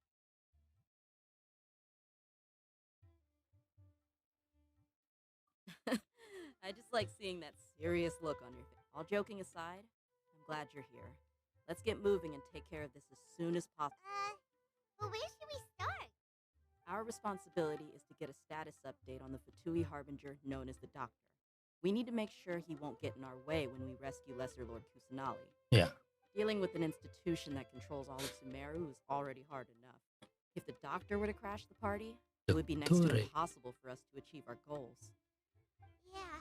I just like seeing that serious look on your face. All joking aside, I'm glad you're here. Let's get moving and take care of this as soon as possible. Well, where should we start? Our responsibility is to get a status update on the Fatui Harbinger known as the Doctor. We need to make sure he won't get in our way when we rescue Lesser Lord Kusanali. Yeah. Dealing with an institution that controls all of Sumeru is already hard enough. If the Doctor were to crash the party, it would be next to Doctor. impossible for us to achieve our goals. Yeah,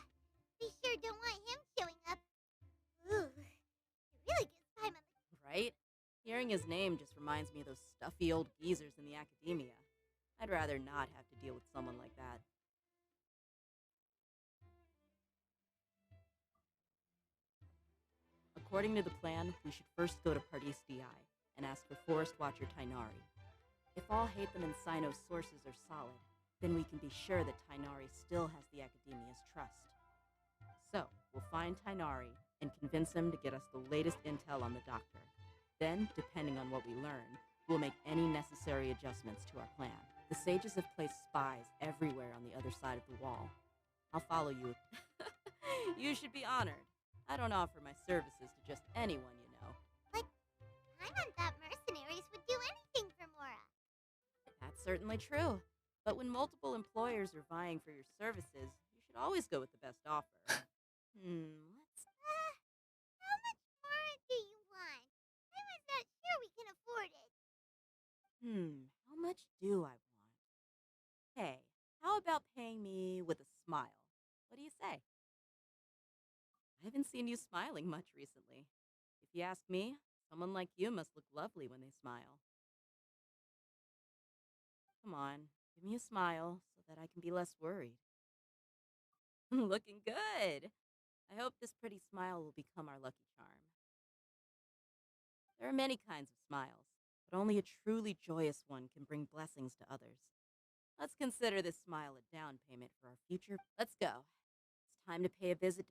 we sure don't want him showing up. Ooh, it really gives time on the... Right? Hearing his name just reminds me of those stuffy old geezers in the academia. I'd rather not have to deal with someone like that. According to the plan, we should first go to Pardis DI and ask for Forest Watcher Tainari. If all Hatham and Sino's sources are solid, then we can be sure that Tainari still has the Academia's trust. So, we'll find Tainari and convince him to get us the latest intel on the Doctor. Then, depending on what we learn, we'll make any necessary adjustments to our plan. The sages have placed spies everywhere on the other side of the wall. I'll follow you. You should be honored. I don't offer my services to just anyone, you know. But Paimon thought mercenaries would do anything for Mora. That's certainly true. But when multiple employers are vying for your services, you should always go with the best offer. Let's... How much more do you want? Paimon's not sure we can afford it. How much do I want? Hey, how about paying me with a smile? What do you say? I haven't seen you smiling much recently. If you ask me, someone like you must look lovely when they smile. Come on, give me a smile so that I can be less worried. Looking good. I hope this pretty smile will become our lucky charm. There are many kinds of smiles, but only a truly joyous one can bring blessings to others. Let's consider this smile a down payment for our future. Let's go. It's time to pay a visit.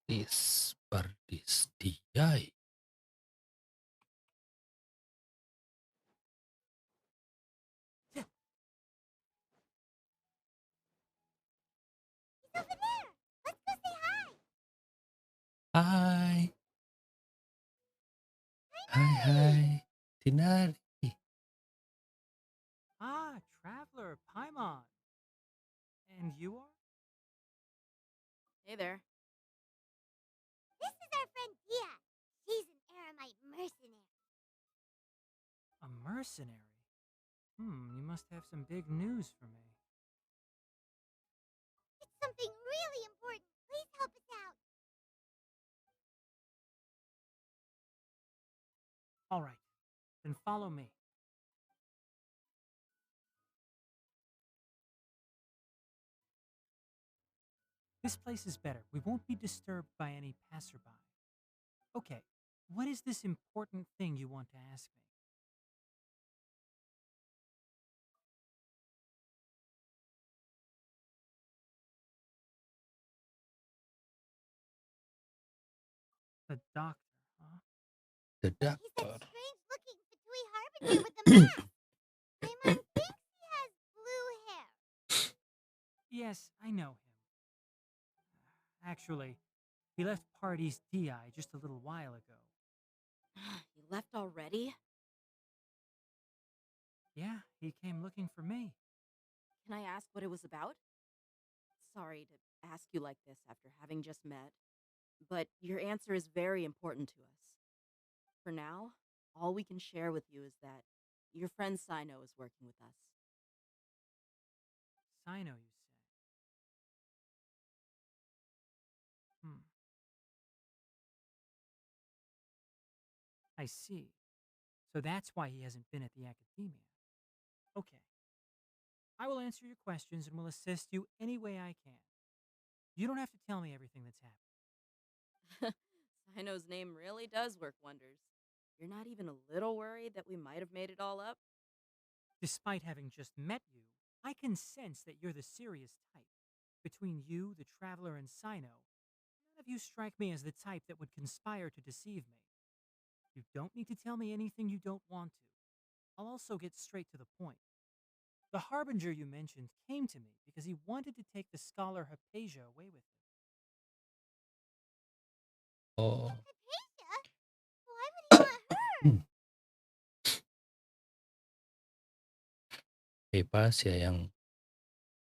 Pardis. Pardis DI. He's over there. Let's go say hi. Hai. Hai. Dinari. Ah, Traveler, Paimon. And you are? Hey there. This is our friend Dia. She's an Aramite mercenary. A mercenary? You must have some big news for me. It's something really important. Please help us out. All right, then follow me. This place is better. We won't be disturbed by any passerby. Okay, what is this important thing you want to ask me? The doctor, huh? The He's that doctor. strange-looking Fatui Harbinger with the mask. Paimon thinks he has blue hair. Yes, I know him. Actually, he left Party's DI just a little while ago. You left already? Yeah, he came looking for me. Can I ask what it was about? Sorry to ask you like this after having just met, but your answer is very important to us. For now, all we can share with you is that your friend Sino is working with us. Sino, you say? I see. So that's why he hasn't been at the academia. Okay. I will answer your questions and will assist you any way I can. You don't have to tell me everything that's happened. Sino's name really does work wonders. You're not even a little worried that we might have made it all up? Despite having just met you, I can sense that you're the serious type. Between you, the traveler, and Sino, none of you strike me as the type that would conspire to deceive me. You don't need to tell me anything you don't want to. I'll also get straight to the point. The Harbinger you mentioned came to me because he wanted to take the scholar Hypatia away with him. Oh. Hypatia? Why would he want her? Hypatia yang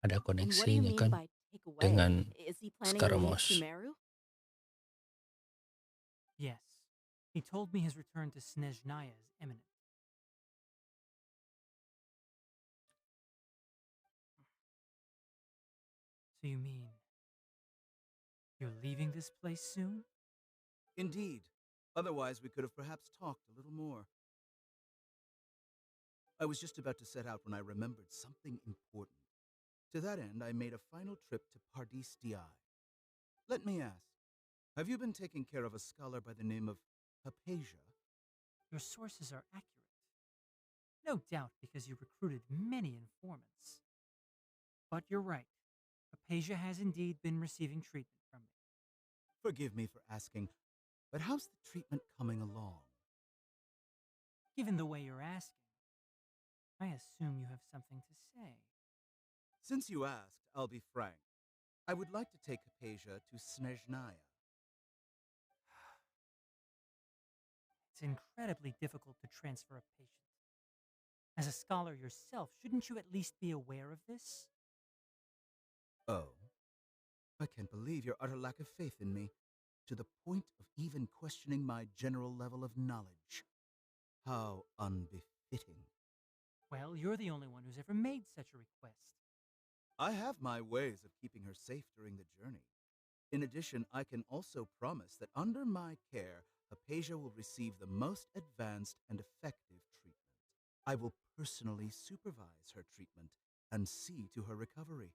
ada And what do you koneksinya mean kan by take away? dengan Is he planning to leave Scaramouche. Sumeru? Yes, he told me his return to Snezhnaya is imminent. So you mean you're leaving this place soon? Indeed. Otherwise, we could have perhaps talked a little more. I was just about to set out when I remembered something important. To that end, I made a final trip to Pardis Di. Let me ask, have you been taking care of a scholar by the name of Hypatia? Your sources are accurate. No doubt because you recruited many informants. But you're right. Hypatia has indeed been receiving treatment from me. Forgive me for asking, but how's the treatment coming along? Given the way you're asking, I assume you have something to say. Since you asked, I'll be frank. I would like to take Hypatia to Snezhnaya. It's incredibly difficult to transfer a patient. As a scholar yourself, shouldn't you at least be aware of this? Oh. I can't believe your utter lack of faith in me, to the point of even questioning my general level of knowledge. How unbefitting. Well, you're the only one who's ever made such a request. I have my ways of keeping her safe during the journey. In addition, I can also promise that under my care, Hypatia will receive the most advanced and effective treatment. I will personally supervise her treatment and see to her recovery.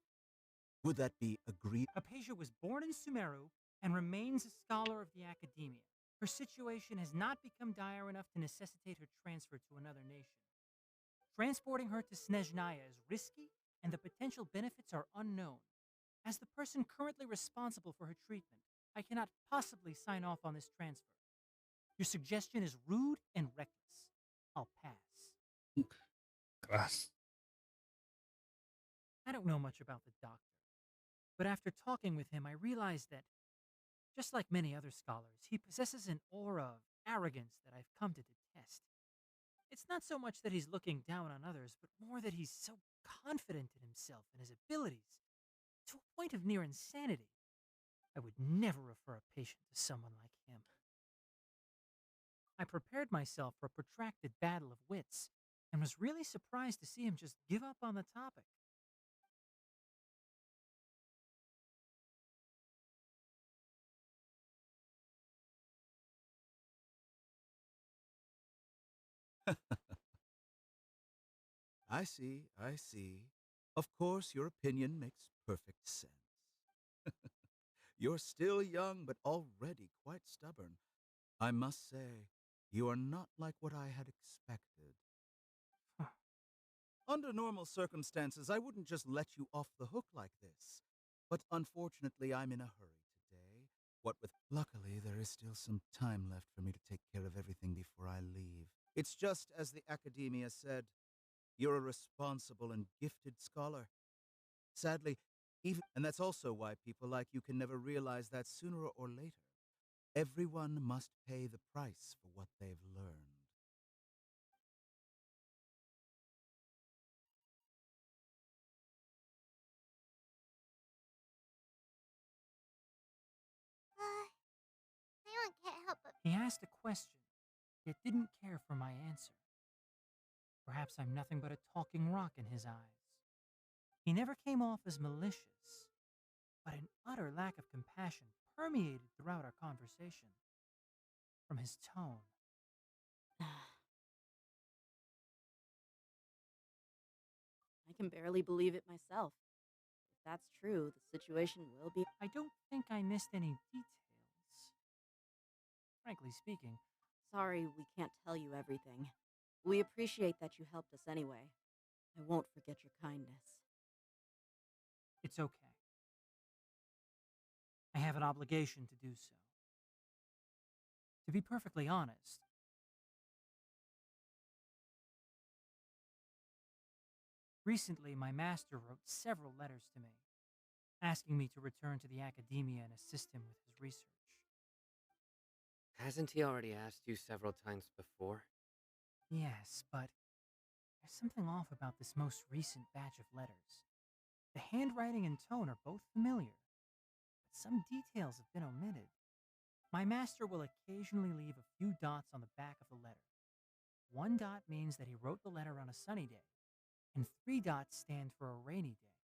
Would that be agreed? Hypatia was born in Sumeru and remains a scholar of the academia. Her situation has not become dire enough to necessitate her transfer to another nation. Transporting her to Snezhnaya is risky, and the potential benefits are unknown. As the person currently responsible for her treatment, I cannot possibly sign off on this transfer. Your suggestion is rude and reckless. I'll pass. Keras. I don't know much about the doctor, but after talking with him, I realized that, just like many other scholars, he possesses an aura of arrogance that I've come to detest. It's not so much that he's looking down on others, but more that he's so confident in himself and his abilities, to a point of near insanity. I would never refer a patient to someone like him. I prepared myself for a protracted battle of wits, and was really surprised to see him just give up on the topic. I see, I see. Of course, your opinion makes perfect sense. You're still young, but already quite stubborn. I must say, you are not like what I had expected. Under normal circumstances, I wouldn't just let you off the hook like this. But unfortunately, I'm in a hurry today. What with. Luckily, there is still some time left for me to take care of everything before I leave. It's just as the Academia said, you're a responsible and gifted scholar. Sadly, even. And that's also why people like you can never realize that sooner or later, everyone must pay the price for what they've learned. I can't help but. He asked a question, yet didn't care for my answer. Perhaps I'm nothing but a talking rock in his eyes. He never came off as malicious, but an utter lack of compassion permeated throughout our conversation. From his tone, I can barely believe it myself. If that's true, the situation will be. I don't think I missed any details. Frankly speaking, Sorry we can't tell you everything. We appreciate that you helped us anyway. I won't forget your kindness. it's okay. I have an obligation to do so. To be perfectly honest, recently my master wrote several letters to me, asking me to return to the academia and assist him with his research. Hasn't he already asked you several times before? Yes, but there's something off about this most recent batch of letters. The handwriting and tone are both familiar, but some details have been omitted. My master will occasionally leave a few dots on the back of the letter. One dot means that he wrote the letter on a sunny day, and three dots stand for a rainy day.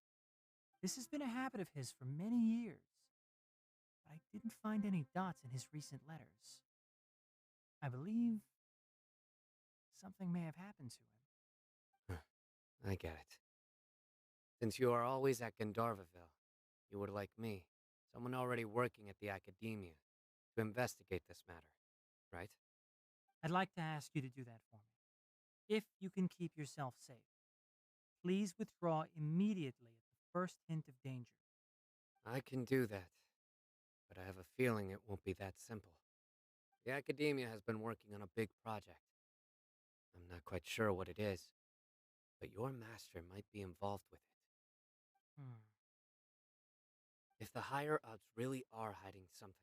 This has been a habit of his for many years, but I didn't find any dots in his recent letters. I believe something may have happened to him. I get it. Since you are always at Gandharvaville, you would like me, someone already working at the Academia, to investigate this matter, right? I'd like to ask you to do that for me. If you can keep yourself safe, please withdraw immediately at the first hint of danger. I can do that, but I have a feeling it won't be that simple. The Academia has been working on a big project. I'm not quite sure what it is, but your master might be involved with it. Hmm. If the higher-ups really are hiding something,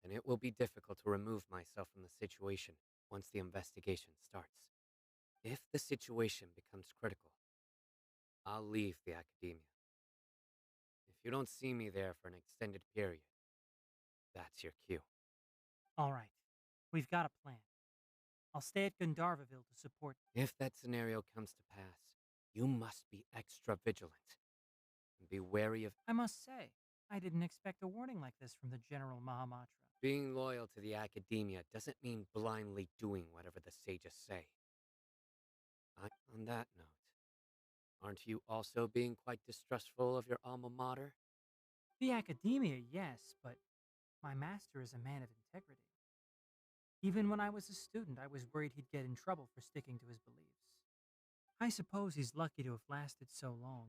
then it will be difficult to remove myself from the situation once the investigation starts. If the situation becomes critical, I'll leave the Academia. If you don't see me there for an extended period, that's your cue. All right, we've got a plan. I'll stay at Gandharvaville to support. If that scenario comes to pass, you must be extra vigilant and be wary of. I must say, I didn't expect a warning like this from the General Mahamatra. Being loyal to the Academia doesn't mean blindly doing whatever the sages say. On that note, aren't you also being quite distrustful of your alma mater? The Academia, yes, but my master is a man of integrity. Even when I was a student, I was worried he'd get in trouble for sticking to his beliefs. I suppose he's lucky to have lasted so long.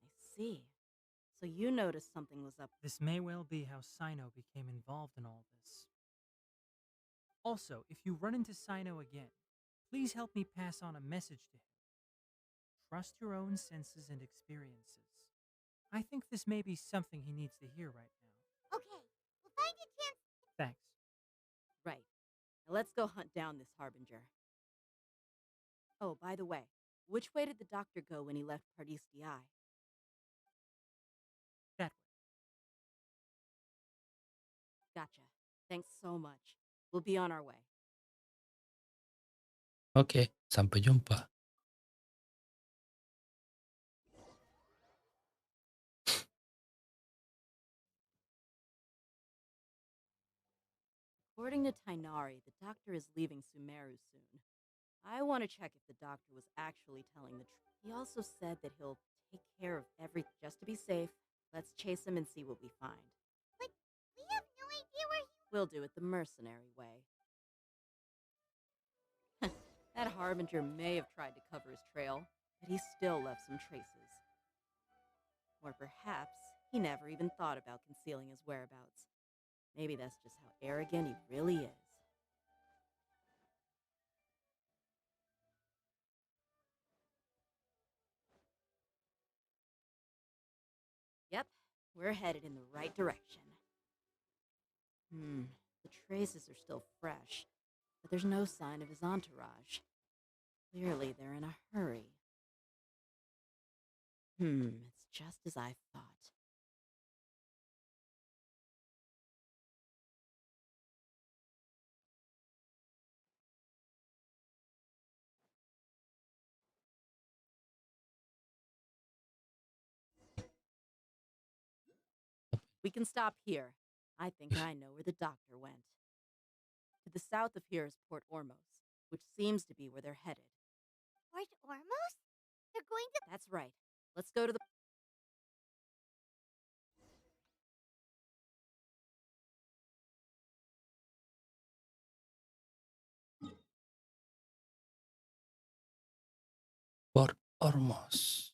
I see. So you noticed something was up. This may well be how Sino became involved in all this. Also, if you run into Sino again, please help me pass on a message to him. Trust your own senses and experiences. I think this may be something he needs to hear right now. Okay, we'll find a chance. Thanks. Right. Now let's go hunt down this Harbinger. Oh, by the way, which way did the doctor go when he left Pardis DI? That way. Gotcha. Thanks so much. We'll be on our way. Oke, sampai jumpa. According to Tainari, the doctor is leaving Sumeru soon. I want to check if the doctor was actually telling the truth. He also said that he'll take care of everything. Just to be safe, let's chase him and see what we find. But we have no idea where he... We'll do it the mercenary way. That harbinger may have tried to cover his trail, but he still left some traces. Or perhaps he never even thought about concealing his whereabouts. Maybe that's just how arrogant he really is. Yep, we're headed in the right direction. The traces are still fresh, but there's no sign of his entourage. Clearly, they're in a hurry. It's just as I thought. We can stop here. I think I know where the doctor went. To the south of here is Port Ormos, which seems to be where they're headed. Port Ormos? They're going to... That's right. Let's go to the... Port Ormos.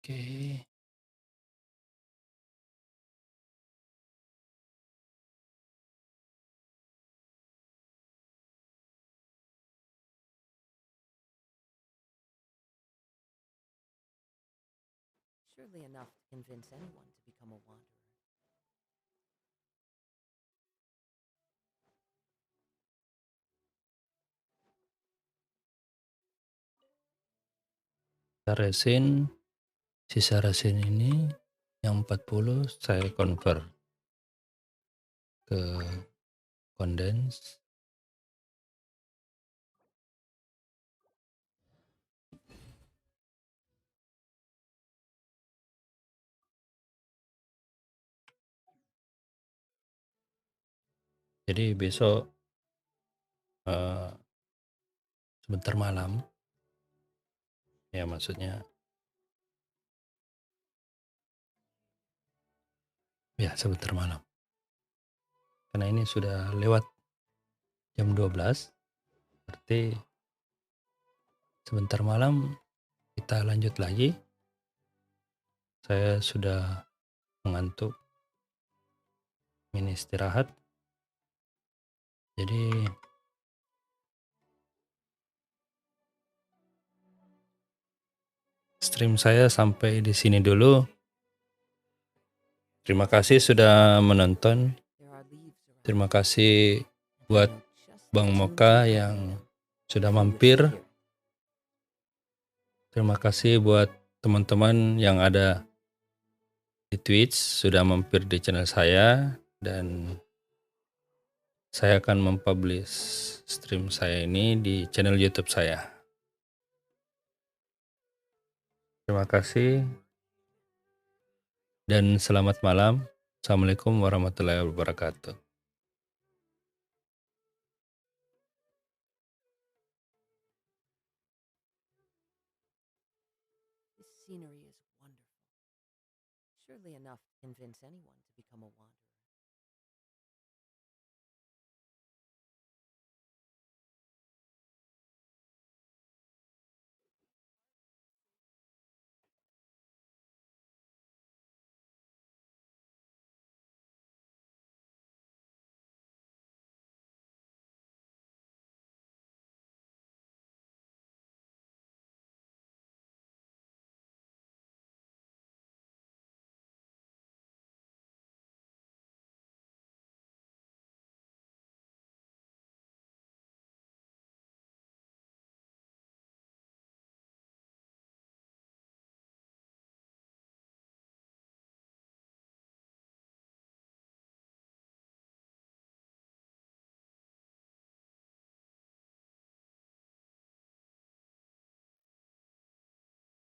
Oke. Surely enough to convince anyone to become a wanderer. Resin, sisa resin ini yang 40 saya convert ke condense. Jadi besok sebentar malam, ya maksudnya ya sebentar malam. Karena ini sudah lewat jam 12, berarti sebentar malam kita lanjut lagi. Saya sudah mengantuk, ingin istirahat. Jadi stream saya sampai di sini dulu. Terima kasih sudah menonton. Terima kasih buat Bang Moka yang sudah mampir. Terima kasih buat teman-teman yang ada di Twitch sudah mampir di channel saya, dan saya akan mempublish stream saya ini di channel YouTube saya. Terima kasih dan selamat malam. Assalamualaikum warahmatullahi wabarakatuh. This scenery is wonderful. Surely enough to convince anyone to become a wanderer.